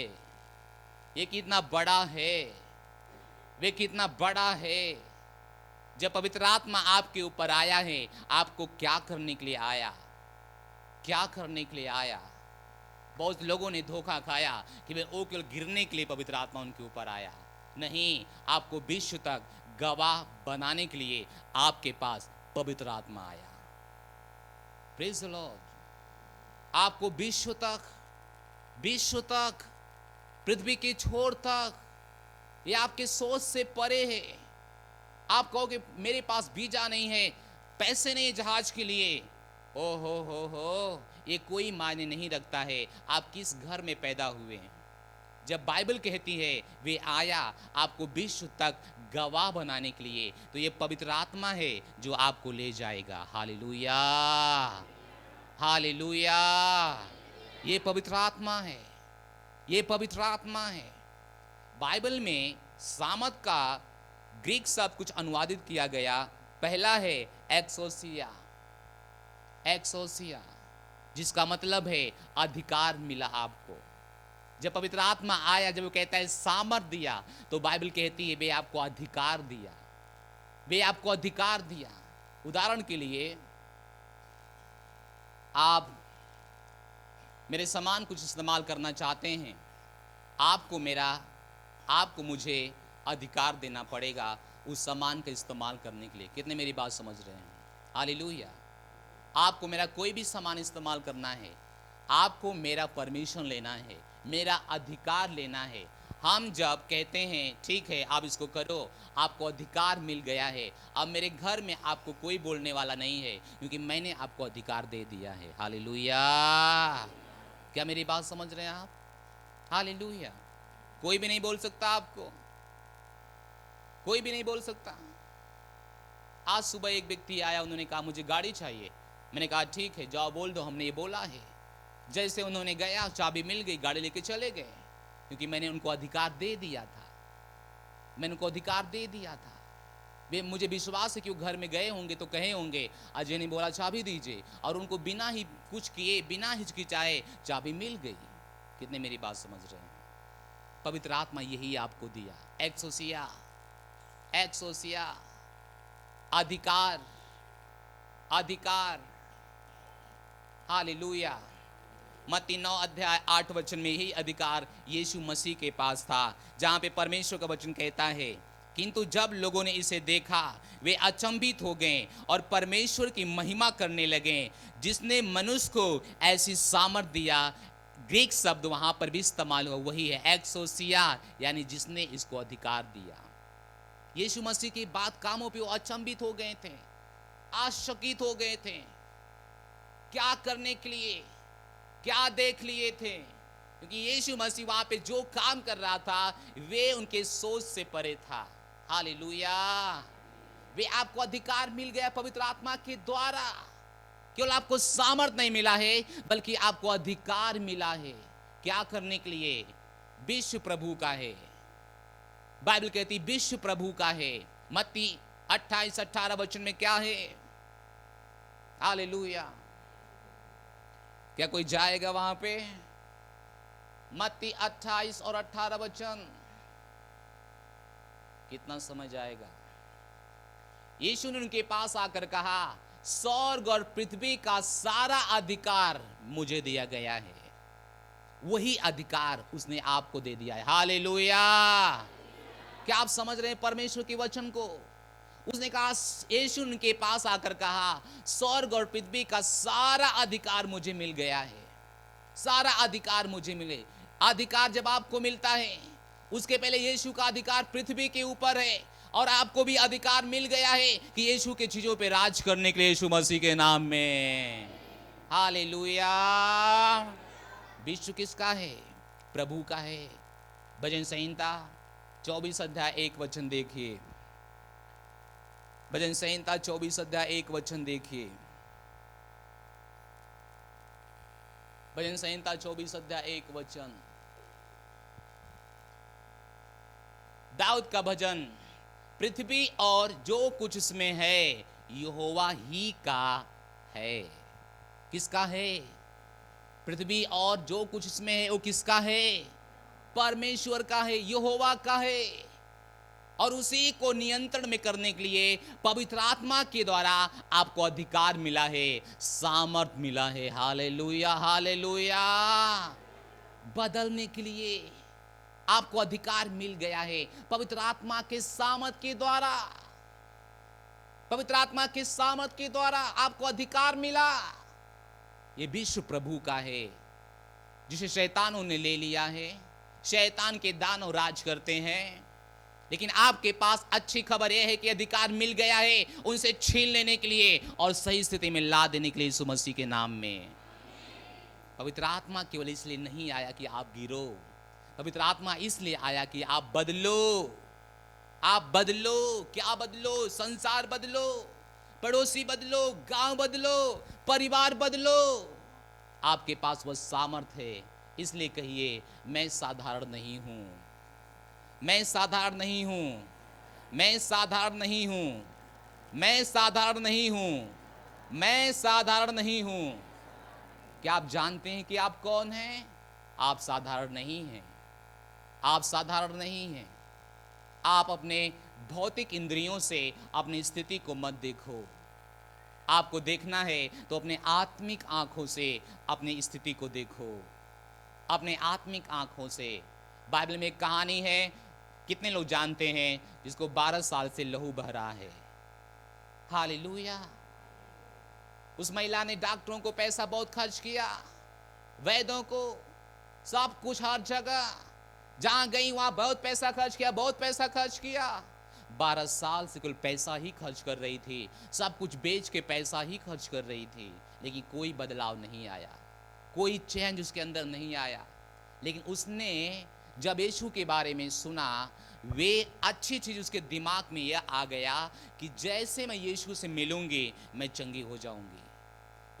ये कितना बड़ा है, वे कितना बड़ा है। जब पवित्र आत्मा आपके ऊपर आया है, आपको क्या करने के लिए आया? क्या करने के लिए आया? बहुत लोगों ने धोखा खाया कि वे वो केवल गिरने के लिए पवित्र आत्मा उनके ऊपर आया। नहीं, आपको विश्व तक गवाह बनाने के लिए आपके पास पवित्र आत्मा आया। Praise the Lord. आपको विश्व तक, विश्व तक, पृथ्वी के छोर तक, ये आपके सोच से परे है। आप कहोगे मेरे पास वीजा नहीं है, पैसे नहीं जहाज के लिए। ओ हो, ये कोई मायने नहीं रखता है आप किस घर में पैदा हुए हैं। जब बाइबल कहती है वे आया आपको विश्व तक गवाह बनाने के लिए, तो ये पवित्र आत्मा है जो आपको ले जाएगा। Hallelujah, hallelujah. ये पवित्र आत्मा है, ये पवित्र आत्मा है। बाइबल में सामर्थ का ग्रीक शब्द कुछ अनुवादित किया गया। पहला है एक्सोसिया, एक्सोसिया, जिसका मतलब है अधिकार मिला आपको। जब पवित्र आत्मा आया, जब वो कहता है सामर्थ दिया, तो बाइबल कहती है वे आपको अधिकार दिया, वे आपको अधिकार दिया। उदाहरण के लिए आप मेरे सामान कुछ इस्तेमाल करना चाहते हैं, आपको मुझे अधिकार देना पड़ेगा उस सामान का इस्तेमाल करने के लिए। कितने मेरी बात समझ रहे हैं? हालेलुया। आपको मेरा कोई भी सामान इस्तेमाल करना है, आपको मेरा परमिशन लेना है, मेरा अधिकार लेना है। हम जब कहते हैं ठीक है आप इसको करो, आपको अधिकार मिल गया है। अब मेरे घर में आपको कोई बोलने वाला नहीं है, क्योंकि मैंने आपको अधिकार दे दिया है। हालेलुया। क्या मेरी बात समझ रहे हैं आप? हालेलुया। कोई भी नहीं बोल सकता आपको, कोई भी नहीं बोल सकता। आज सुबह एक व्यक्ति आया, उन्होंने कहा मुझे गाड़ी चाहिए। मैंने कहा ठीक है जाओ बोल दो, हमने ये बोला है। जैसे उन्होंने गया, चाबी मिल गई, गाड़ी लेके चले गए, क्योंकि मैंने उनको अधिकार दे दिया था, मैंने उनको अधिकार दे दिया था। वे मुझे विश्वास है कि वो घर में गए होंगे तो कहे होंगे अजय ने बोला चाबी दीजिए, और उनको बिना ही कुछ किए, बिना हिचकिचाए चाबी मिल गई। कितने मेरी बात समझ रहे हैं? पवित्र आत्मा यही आपको दिया, एक्सोसिया, एक्सोसिया, अधिकार, अधिकार। हालेलुया। मत्ती 9 अध्याय 8 वचन में यही अधिकार यीशु मसीह के पास था, जहां पे परमेश्वर का वचन कहता है, किंतु जब लोगों ने इसे देखा वे अचंभित हो गए और परमेश्वर की महिमा करने लगे, जिसने मनुष्य को ऐसी सामर्थ दिया। ग्रीक शब्द वहां पर भी इस्तेमाल हुआ, वही है एक्सोसिया, यानी जिसने इसको अधिकार दिया। यीशु मसीह की बात कामों पे वो अचंभित हो गए थे, आश्चर्यचकित हो गए थे। क्या करने के लिए, क्या देख लिए थे, क्योंकि यीशु मसीह वहां पे जो काम कर रहा था वे उनके सोच से परे था। हालेलुया। वे आपको अधिकार मिल गया पवित्र आत्मा के द्वारा। केवल आपको सामर्थ नहीं मिला है, बल्कि आपको अधिकार मिला है। क्या करने के लिए? विश्व प्रभु का है। बाइबल कहती विश्व प्रभु का है। मत्ती 28-18 वचन में क्या है? हालेलुया। क्या कोई जाएगा वहां पे? मत्ती 28 और 18 वचन। कितना समय जाएगा? यीशु ने उनके पास आकर कहा, स्वर्ग और पृथ्वी का सारा अधिकार मुझे दिया गया है। वही अधिकार उसने आपको दे दिया है। हालेलुया। क्या आप समझ रहे हैं परमेश्वर के वचन को? उसने कहा, यीशु उनके पास आकर कहा, स्वर्ग और पृथ्वी का सारा अधिकार मुझे मिल गया है। सारा अधिकार मुझे मिले। अधिकार जब आपको मिलता है, उसके पहले यीशु का अधिकार पृथ्वी के ऊपर है, और आपको भी अधिकार मिल गया है कि यीशु के चीजों पे राज करने के लिए यीशु मसीह के नाम में। हालेलुया। विश्व किसका है? प्रभु का है। भजन संहिता 24 अध्याय 1 वचन देखिए। भजन संहिता 24 अध्याय 1 वचन देखिए। भजन संहिता 24 अध्याय 1 वचन। दाऊद का भजन। पृथ्वी और जो कुछ इसमें है यहोवा ही का है। किसका है? पृथ्वी और जो कुछ इसमें है वो किसका है? परमेश्वर का है, यहोवा का है। और उसी को नियंत्रण में करने के लिए पवित्र आत्मा के द्वारा आपको अधिकार मिला है, सामर्थ मिला है। Hallelujah, hallelujah. बदलने के लिए आपको अधिकार मिल गया है पवित्र आत्मा के सामर्थ के द्वारा। पवित्र आत्मा के सामर्थ के द्वारा आपको अधिकार मिला। ये विश्व प्रभु का है, जिसे शैतानों ने ले लिया है। शैतान के दानव राज करते हैं, लेकिन आपके पास अच्छी खबर यह है कि अधिकार मिल गया है उनसे छीन लेने के लिए और सही स्थिति में ला देने के लिए यीशु मसीह के नाम में। पवित्र आत्मा केवल इसलिए नहीं आया कि आप गिरो, पवित्र आत्मा इसलिए आया कि आप बदलो। आप बदलो। क्या बदलो? संसार बदलो, पड़ोसी बदलो, गांव बदलो, परिवार बदलो। आपके पास वह सामर्थ है। इसलिए कहिए, मैं साधारण नहीं हूं, मैं साधारण नहीं हूं, मैं साधारण नहीं हूं, मैं साधारण नहीं हूं, मैं साधारण नहीं हूं। क्या आप जानते हैं कि आप कौन हैं? आप साधारण नहीं हैं। आप साधारण नहीं हैं। आप अपने भौतिक इंद्रियों से अपनी स्थिति को मत देखो। आपको देखना है तो अपने आत्मिक आंखों से अपनी स्थिति को देखो, अपने आत्मिक आंखों से। बाइबल में एक कहानी है, कितने लोग जानते हैं, जिसको 12 साल से लहू बह रहा है। हालेलुया। उस महिला ने डॉक्टरों को पैसा बहुत खर्च किया, वैद्यों को, सब कुछ, हर जगह जहां गई वहां बहुत पैसा खर्च किया, बहुत पैसा खर्च किया। 12 साल से कुल पैसा ही खर्च कर रही थी, सब कुछ बेच के पैसा ही खर्च कर रही थी, लेकिन कोई बदलाव नहीं आया, कोई चेंज उसके अंदर नहीं आया। लेकिन उसने जब यीशु के बारे में सुना, वे अच्छी चीज उसके दिमाग में यह आ गया कि जैसे मैं यीशु से मिलूंगी मैं चंगी हो जाऊंगी।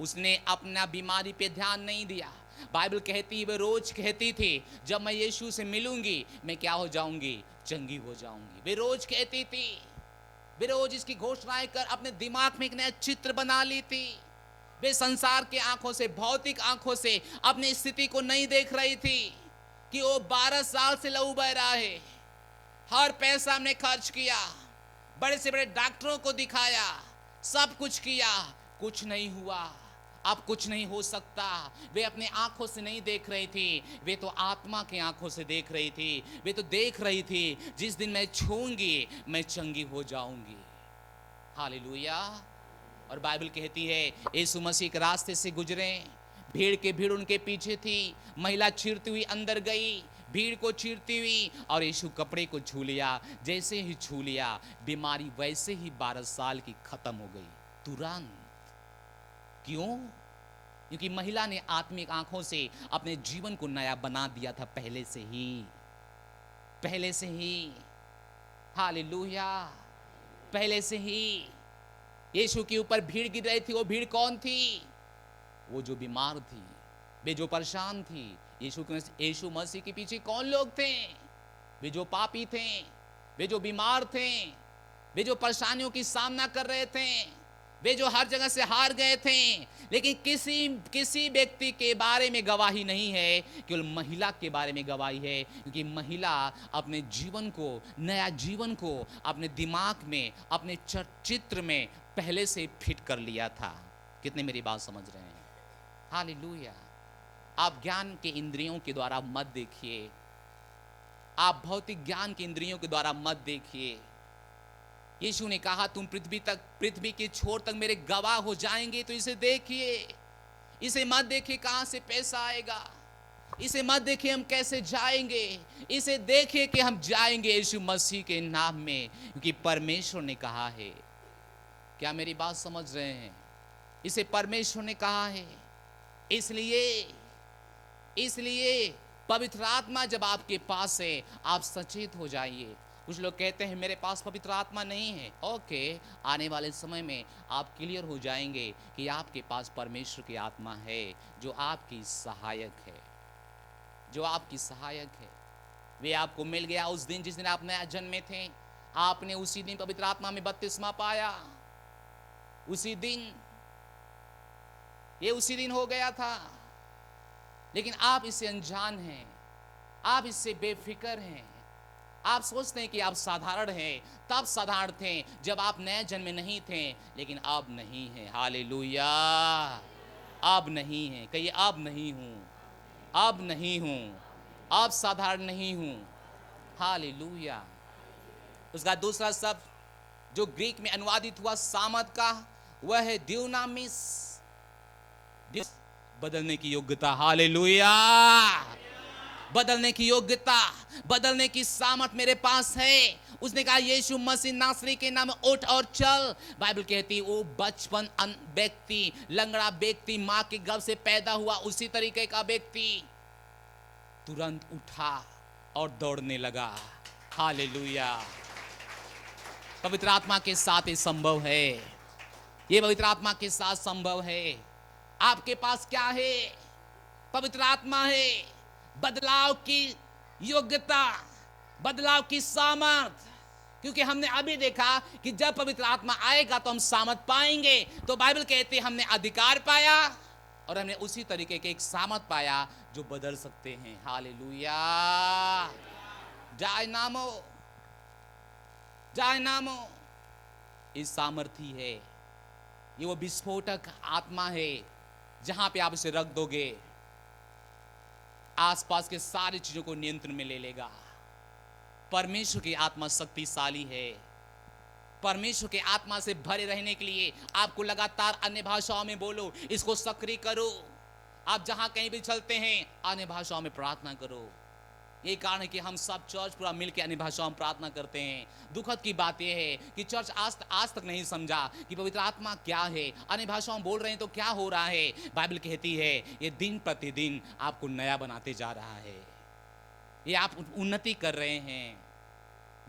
उसने अपना बीमारी पे ध्यान नहीं दिया। बाइबल कहती, वे रोज कहती थी, जब मैं यीशु से मिलूंगी मैं क्या हो जाऊंगी? चंगी हो जाऊंगी। वे रोज कहती थी, वे रोज इसकी घोषणाएं कर अपने दिमाग में एक नया चित्र बना ली थी। वे संसार के आंखों से, भौतिक आंखों से अपनी स्थिति को नहीं देख रही थी कि वो 12 साल से लहू बह रहा है, हर पैसा हमने खर्च किया, बड़े से बड़े डॉक्टरों को दिखाया, सब कुछ किया, कुछ नहीं हुआ। अब कुछ नहीं हो सकता। वे अपने आंखों से नहीं देख रही थी, वे तो आत्मा की आंखों से देख रही थी। वे तो देख रही थी जिस दिन मैं छूऊंगी मैं चंगी हो जाऊंगी। हालेलुया। और बाइबल कहती है यीशु मसीह के रास्ते से गुजरे, भीड़ उनके पीछे थी। महिला चीरती हुई अंदर गई, भीड़ को चीरती हुई, और यीशु कपड़े को छू लिया। जैसे ही छू लिया बीमारी वैसे ही 12 साल की खत्म हो गई तुरंत। क्यों? क्योंकि महिला ने आत्मिक आंखों से अपने जीवन को नया बना दिया था पहले से ही। हालेलुया। पहले से ही यीशु के ऊपर भीड़ गिर रही थी। वो भीड़ कौन थी? वो जो बीमार थी, वे जो परेशान थी। यीशु मसीह के पीछे कौन लोग थे? वे जो पापी थे, वे जो बीमार थे, वे जो परेशानियों की सामना कर रहे थे, वे जो हर जगह से हार गए थे। लेकिन किसी व्यक्ति के बारे में गवाही नहीं है, केवल महिला के बारे में गवाही है। क्योंकि महिला अपने जीवन को, नया जीवन को अपने दिमाग में, अपने चित्र में पहले से फिट कर लिया था। कितने मेरी बात समझ रहे हैं? हालेलुया। आप ज्ञान के इंद्रियों के द्वारा मत देखिए, आप भौतिक ज्ञान के इंद्रियों के द्वारा मत देखिए। यीशु ने कहा तुम पृथ्वी के छोर तक मेरे गवाह हो जाएंगे, तो इसे देखिए। इसे मत देखिए कहां से पैसा आएगा, इसे मत देखिए हम कैसे जाएंगे, इसे देखिए कि हम जाएंगे यीशु मसीह के नाम में, क्योंकि परमेश्वर ने कहा है। क्या मेरी बात समझ रहे हैं? इसे परमेश्वर ने कहा है। इसलिए पवित्र आत्मा जब आपके पास है, आप सचेत हो जाइए। कुछ लोग कहते हैं मेरे पास पवित्र आत्मा नहीं है। ओके, आने वाले समय में आप क्लियर हो जाएंगे कि आपके पास परमेश्वर की आत्मा है जो आपकी सहायक है, जो आपकी सहायक है। वे आपको मिल गया उस दिन जिस दिन आप नया जन्मे थे। आपने उसी दिन पवित्र आत्मा में बपतिस्मा पाया, उसी दिन, ये उसी दिन हो गया था। लेकिन आप इससे अनजान हैं, आप इससे बेफिक्र हैं। आप सोचते हैं कि आप साधारण हैं। तब साधारण थे जब आप नए जन्मे नहीं थे, लेकिन अब नहीं है। हालेलुया। अब नहीं है। कहिए अब नहीं हूं, अब नहीं हूं, अब साधारण नहीं हूं। हालेलुया। उसका दूसरा शब्द जो ग्रीक में अनुवादित हुआ सामर्थ का, वह है ड्यूनामिस, बदलने की योग्यता। हालेलुया। बदलने की योग्यता, बदलने की सामर्थ मेरे पास है। उसने कहा यीशु मसीह नासरी के नाम उठ और चल। बाइबल कहती वो बचपन व्यक्ति, लंगड़ा व्यक्ति, मां के गर्भ से पैदा हुआ उसी तरीके का व्यक्ति तुरंत उठा और दौड़ने लगा। हालेलुया। पवित्र आत्मा के साथ ये संभव है, ये पवित्र आत्मा के साथ संभव है। आपके पास क्या है? पवित्र आत्मा है, बदलाव की योग्यता, बदलाव की सामर्थ। क्योंकि हमने अभी देखा कि जब पवित्र आत्मा आएगा तो हम सामर्थ पाएंगे। तो बाइबल कहती है हमने अधिकार पाया और हमने उसी तरीके के एक सामर्थ पाया जो बदल सकते हैं। हालेलुया। डायनामो, डायनामो इस सामर्थी है। ये वो विस्फोटक आत्मा है जहां पे आप इसे रख दोगे, आसपास के सारी चीजों को नियंत्रण में ले लेगा। परमेश्वर की आत्मा शक्तिशाली है। परमेश्वर के आत्मा से भरे रहने के लिए आपको लगातार अन्य भाषाओं में बोलो, इसको सक्रिय करो। आप जहां कहीं भी चलते हैं अन्य भाषाओं में प्रार्थना करो। यही कारण है कि हम सब चर्च पूरा मिलकर अन्य भाषाओं में प्रार्थना करते हैं। दुखद की बात यह है कि चर्च आज तक नहीं समझा कि पवित्र आत्मा क्या है। अन्य भाषाओं में बोल रहे हैं तो क्या हो रहा है? बाइबल कहती है ये दिन प्रतिदिन आपको नया बनाते जा रहा है, ये आप उन्नति कर रहे हैं।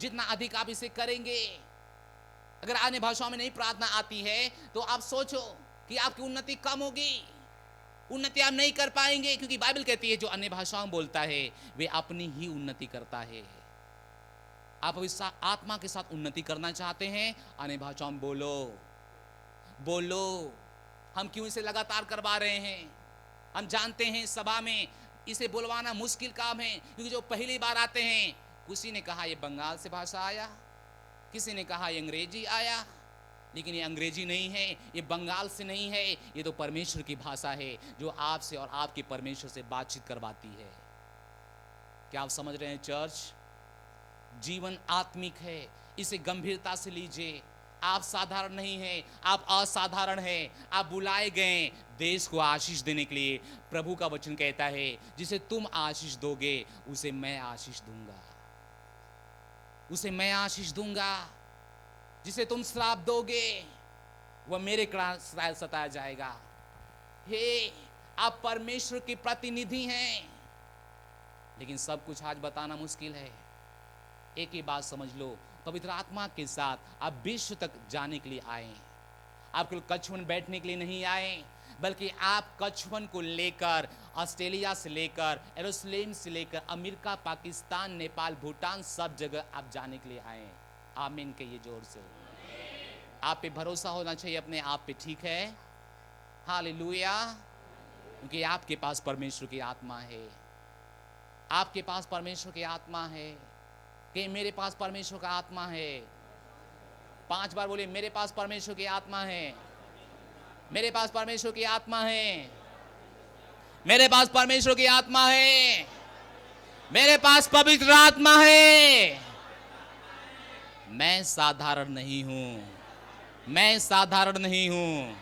जितना अधिक आप इसे करेंगे, अगर अन्य भाषाओं में नहीं प्रार्थना आती है तो आप सोचो कि आपकी उन्नति कम होगी, उन्नति आप नहीं कर पाएंगे। क्योंकि बाइबल कहती है जो अन्य भाषाओं में बोलता है वे अपनी ही उन्नति करता है। आप इस आत्मा के साथ उन्नति करना चाहते हैं, अन्य भाषाओं में बोलो, बोलो। हम क्यों इसे लगातार करवा रहे हैं? हम जानते हैं सभा में इसे बुलवाना मुश्किल काम है, क्योंकि जो पहली बार आते हैं, किसी ने कहा ये बंगाल से भाषा आया, किसी ने कहा ये अंग्रेजी आया, लेकिन ये अंग्रेजी नहीं है, ये बंगाल से नहीं है, ये तो परमेश्वर की भाषा है जो आपसे और आपके परमेश्वर से बातचीत करवाती है। क्या आप समझ रहे हैं चर्च? जीवन आत्मिक है, इसे गंभीरता से लीजिए। आप साधारण नहीं हैं, आप असाधारण हैं। आप बुलाए गए देश को आशीष देने के लिए। प्रभु का वचन कहता है जिसे तुम आशीष दोगे उसे मैं आशीष दूंगा, उसे मैं आशीष दूंगा। जिसे तुम श्राप दोगे वह मेरे कारण सताया जाएगा। हे, आप परमेश्वर के प्रतिनिधि हैं, लेकिन सब कुछ आज बताना मुश्किल है। एक ही बात समझ लो, पवित्र आत्मा के साथ आप विश्व तक जाने के लिए आए। आप केवल कछुवन बैठने के लिए नहीं आए, बल्कि आप कछुवन को लेकर ऑस्ट्रेलिया से लेकर यरूशलेम से लेकर अमेरिका, पाकिस्तान, नेपाल, भूटान, सब जगह आप जाने के लिए आए। आमीन कहिए जोर से। आप पे भरोसा होना चाहिए अपने आप पे, ठीक है? हालेलुया। क्योंकि आपके पास परमेश्वर की आत्मा है, आपके पास परमेश्वर की आत्मा है। कि मेरे पास परमेश्वर का आत्मा है। 5 बार बोलिए, मेरे पास परमेश्वर की आत्मा है, मेरे पास परमेश्वर की आत्मा है, मेरे पास परमेश्वर की आत्मा है, मेरे पास पवित्र आत्मा है। मैं साधारण नहीं हूं, मैं साधारण नहीं हूं,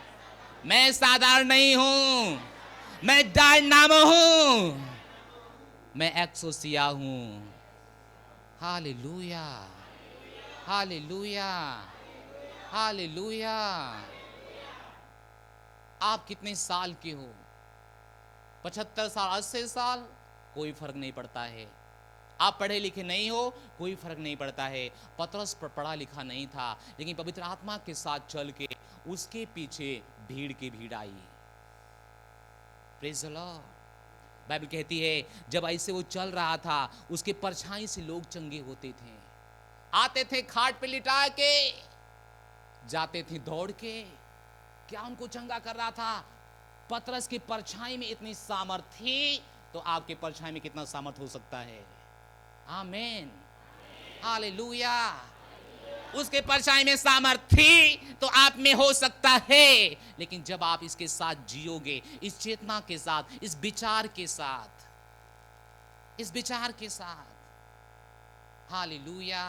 मैं साधारण नहीं हूं, मैं डायनामो हूं, मैं एक्सोसिया हूं। Hallelujah, hallelujah, hallelujah. आप कितने साल के हो? 75 साल, 80 साल, कोई फर्क नहीं पड़ता है। आप पढ़े लिखे नहीं हो, कोई फर्क नहीं पड़ता है। पतरस पढ़ा लिखा नहीं था, लेकिन पवित्र आत्मा के साथ चल के उसके पीछे भीड़ की भीड़ आई। Praise the Lord. बाइबल कहती है जब ऐसे वो चल रहा था, उसके परछाई से लोग चंगे होते थे। आते थे खाट पे लिटा के, जाते थे दौड़ के। क्या उनको चंगा कर रहा था? पतरस की परछाई में इतनी सामर्थ थी, तो आपके परछाई में कितना सामर्थ हो सकता है? आमीन, हालेलुया। उसके परछाई में सामर्थ थी तो आप में हो सकता है। लेकिन जब आप इसके साथ जियोगे, इस चेतना के साथ, इस विचार के साथ, इस विचार के साथ, हालेलुया।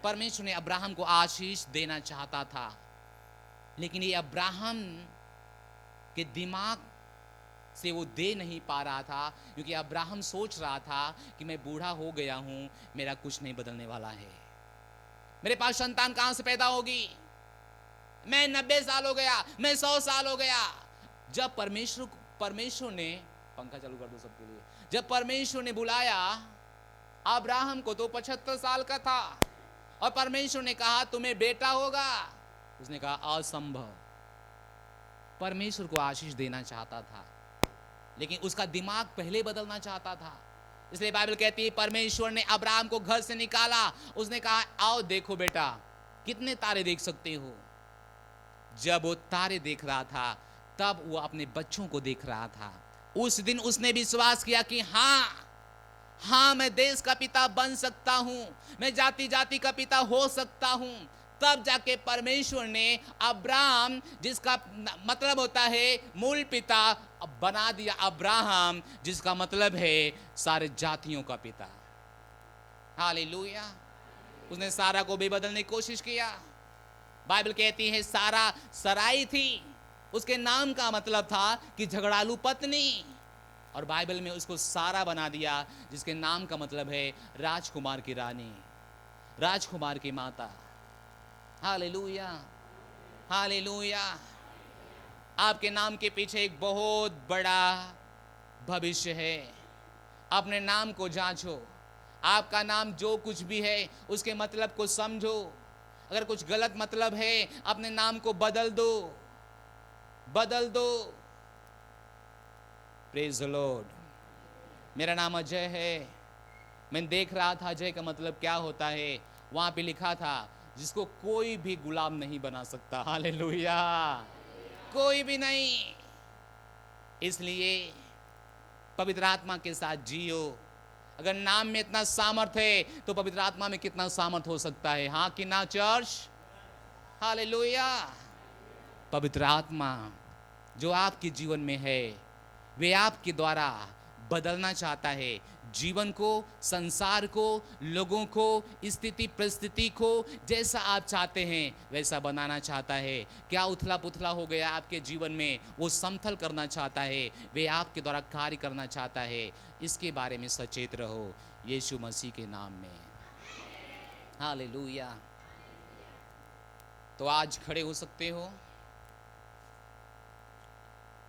परमेश्वर ने अब्राहम को आशीष देना चाहता था, लेकिन ये अब्राहम के दिमाग से वो दे नहीं पा रहा था, क्योंकि अब्राहम सोच रहा था कि मैं बूढ़ा हो गया हूं, मेरा कुछ नहीं बदलने वाला है, मेरे पास संतान कहां से पैदा होगी, मैं 90 साल हो गया, मैं 100 साल हो गया। जब परमेश्वर ने, पंखा चालू कर दो सबके लिए, जब परमेश्वर ने बुलाया अब्राहम को, तो 75 साल का था, और परमेश्वर ने कहा तुम्हें बेटा होगा। उसने कहा असंभव। परमेश्वर को आशीष देना चाहता था, लेकिन उसका दिमाग पहले बदलना चाहता था। इसलिए बाइबल कहती है परमेश्वर ने अब्राहम को घर से निकाला। उसने कहा आओ देखो बेटा, कितने तारे देख सकते हो। जब वो तारे देख रहा था, तब वो अपने बच्चों को देख रहा था। उस दिन उसने विश्वास किया कि हाँ, मैं देश का पिता बन सकता हूं, मैं जाति जाति का पिता हो सकता हूं। तब जाके परमेश्वर ने अब्राहम, जिसका मतलब होता है मूल पिता, बना दिया अब्राहम, जिसका मतलब है सारे जातियों का पिता। हालेलुया। उसने सारा को भी बदलने की कोशिश किया। बाइबल कहती है सारा सराई थी, उसके नाम का मतलब था कि झगड़ालू पत्नी, और बाइबल में उसको सारा बना दिया, जिसके नाम का मतलब है राजकुमार की रानी, राजकुमार की माता। Hallelujah, hallelujah. आपके नाम के पीछे एक बहुत बड़ा भविष्य है। अपने नाम को जांचो। आपका नाम जो कुछ भी है उसके मतलब को समझो। अगर कुछ गलत मतलब है, अपने नाम को बदल दो, बदल दो। Praise the Lord. मेरा नाम अजय है। मैं देख रहा था अजय का मतलब क्या होता है। वहां पे लिखा था जिसको कोई भी गुलाम नहीं बना सकता। हालेलुया, कोई भी नहीं। इसलिए पवित्र आत्मा के साथ जियो। अगर नाम में इतना सामर्थ है, तो पवित्र आत्मा में कितना सामर्थ हो सकता है? हाँ कि ना चर्च? हालेलुया। पवित्र आत्मा जो आपके जीवन में है, वे आपके द्वारा बदलना चाहता है जीवन को, संसार को, लोगों को, स्थिति परिस्थिति को। जैसा आप चाहते हैं वैसा बनाना चाहता है। क्या उथला पुथला हो गया आपके जीवन में, वो समतल करना चाहता है, वे आपके द्वारा कार्य करना चाहता है। इसके बारे में सचेत रहो यीशु मसीह के नाम में। हालेलुया। तो आज खड़े हो सकते हो,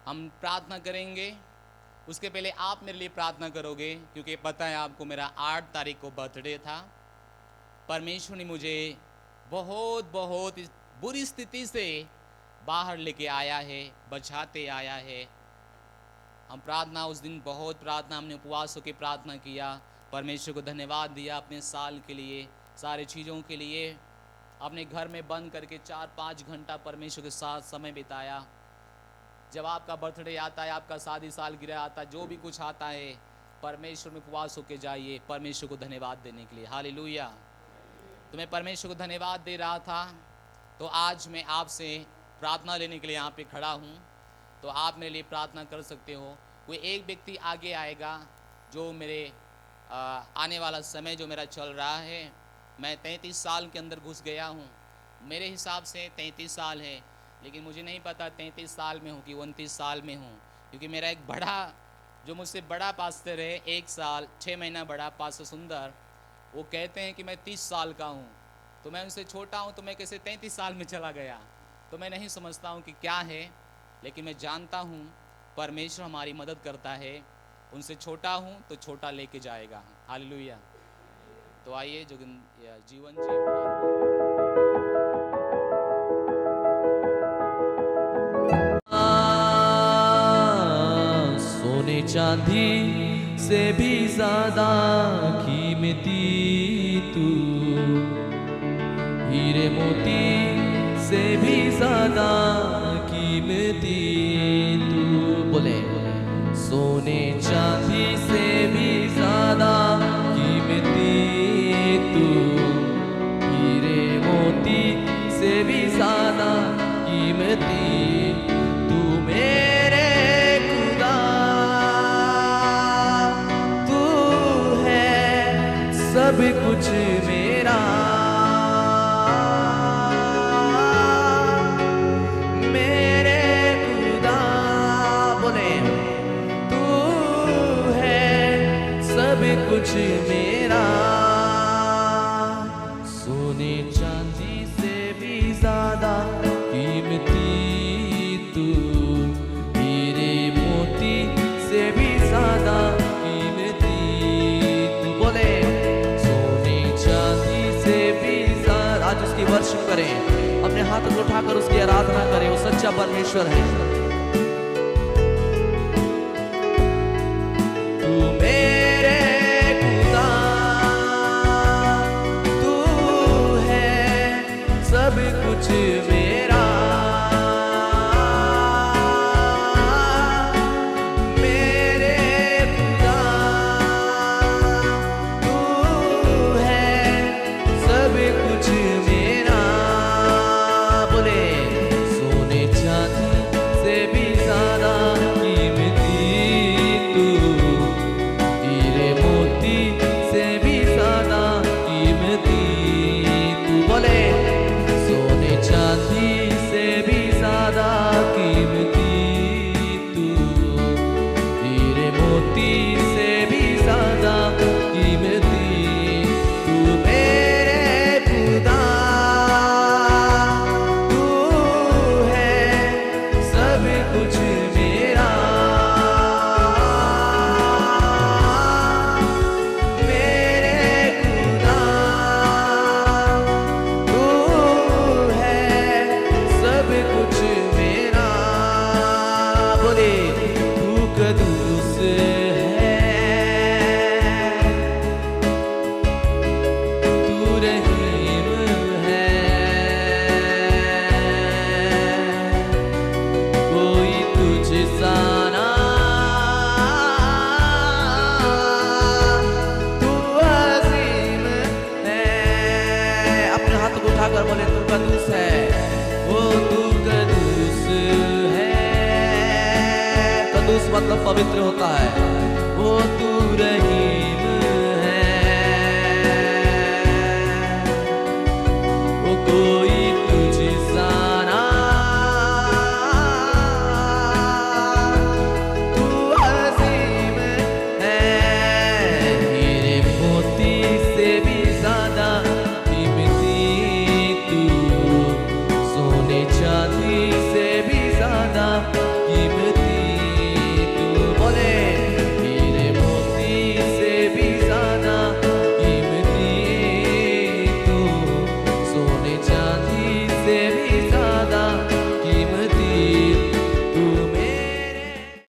हम प्रार्थना करेंगे। उसके पहले आप मेरे लिए प्रार्थना करोगे, क्योंकि पता है आपको मेरा 8 तारीख को बर्थडे था। परमेश्वर ने मुझे बहुत बहुत बुरी स्थिति से बाहर लेके आया है, बचाते आया है। हम प्रार्थना उस दिन बहुत प्रार्थना, हमने उपवास होकर प्रार्थना किया, परमेश्वर को धन्यवाद दिया अपने साल के लिए, सारे चीज़ों के लिए। अपने घर में बंद करके 4-5 घंटा परमेश्वर के साथ समय बिताया। जब आपका बर्थडे आता है, आपका शादी सालगिरह आता है, जो भी कुछ आता है, परमेश्वर में उपवास होके जाइए परमेश्वर को धन्यवाद देने के लिए। हालेलुया। तो मैं परमेश्वर को धन्यवाद दे रहा था, तो आज मैं आपसे प्रार्थना लेने के लिए यहाँ पे खड़ा हूँ। तो आप मेरे लिए प्रार्थना कर सकते हो। कोई एक व्यक्ति आगे आएगा जो मेरे आने वाला समय जो मेरा चल रहा है, मैं 33 साल के अंदर घुस गया हूँ। मेरे हिसाब से 33 साल है, लेकिन मुझे नहीं पता 33 साल में हूँ कि 29 साल में हूँ, क्योंकि मेरा एक बड़ा, जो मुझसे बड़ा पास्टर है, 1 साल 6 महीना बड़ा पास्टर सुंदर, वो कहते हैं कि मैं 30 साल का हूँ। तो मैं उनसे छोटा हूँ, तो मैं कैसे 33 साल में चला गया। तो मैं नहीं समझता हूँ कि क्या है, लेकिन मैं जानता हूँ परमेश्वर हमारी मदद करता है। उनसे छोटा हूँ तो छोटा लेके जाएगा। हालेलुया। तो आइए जो जीवन सोने चांदी से भी ज्यादा कीमती तू, हीरे मोती से भी ज्यादा कीमती तू। बोले सोने चांदी से भी ज्यादा कीमती तू, हीरे मोती से भी ज्यादा कीमती तू। मेरे खुदा तू है सब कुछ मेरा, मेरे खुदा। बोले तू है सब कुछ मेरा। सोने चांदी से भी ज्यादा कीमती तू, हीरे मोती से भी ज्यादा कीमती तू। बोले सोने चांदी से भी ज्यादा। आज उसकी वर्शिप करें, अपने हाथ को उठाकर उसकी आराधना करें। वो सच्चा परमेश्वर है। तू मेरे खुदा तू है सब कुछ मेरा, मेरे खुदा तू है सब कुछ मेरा। बोले सोने चांदी से भी ज्यादा कीमती तू, हीरे मोती से भी ज्यादा कीमती तू। बोले सोने चांदी से भी ज्यादा कीमती तू, हीरे मोती से भी ज्यादा कीमती तू। मेरे खुदा तू है सब कुछ मेरा, मेरे खुदा तू है सब कुछ मेरा। बोले तू कदूस है, तू रहीम है, कोई तुझ सा ना, तू अजीम है। अपने हाथ को उठाकर बोले तू कदूस है, मतलब पवित्र होता है। वो तू रही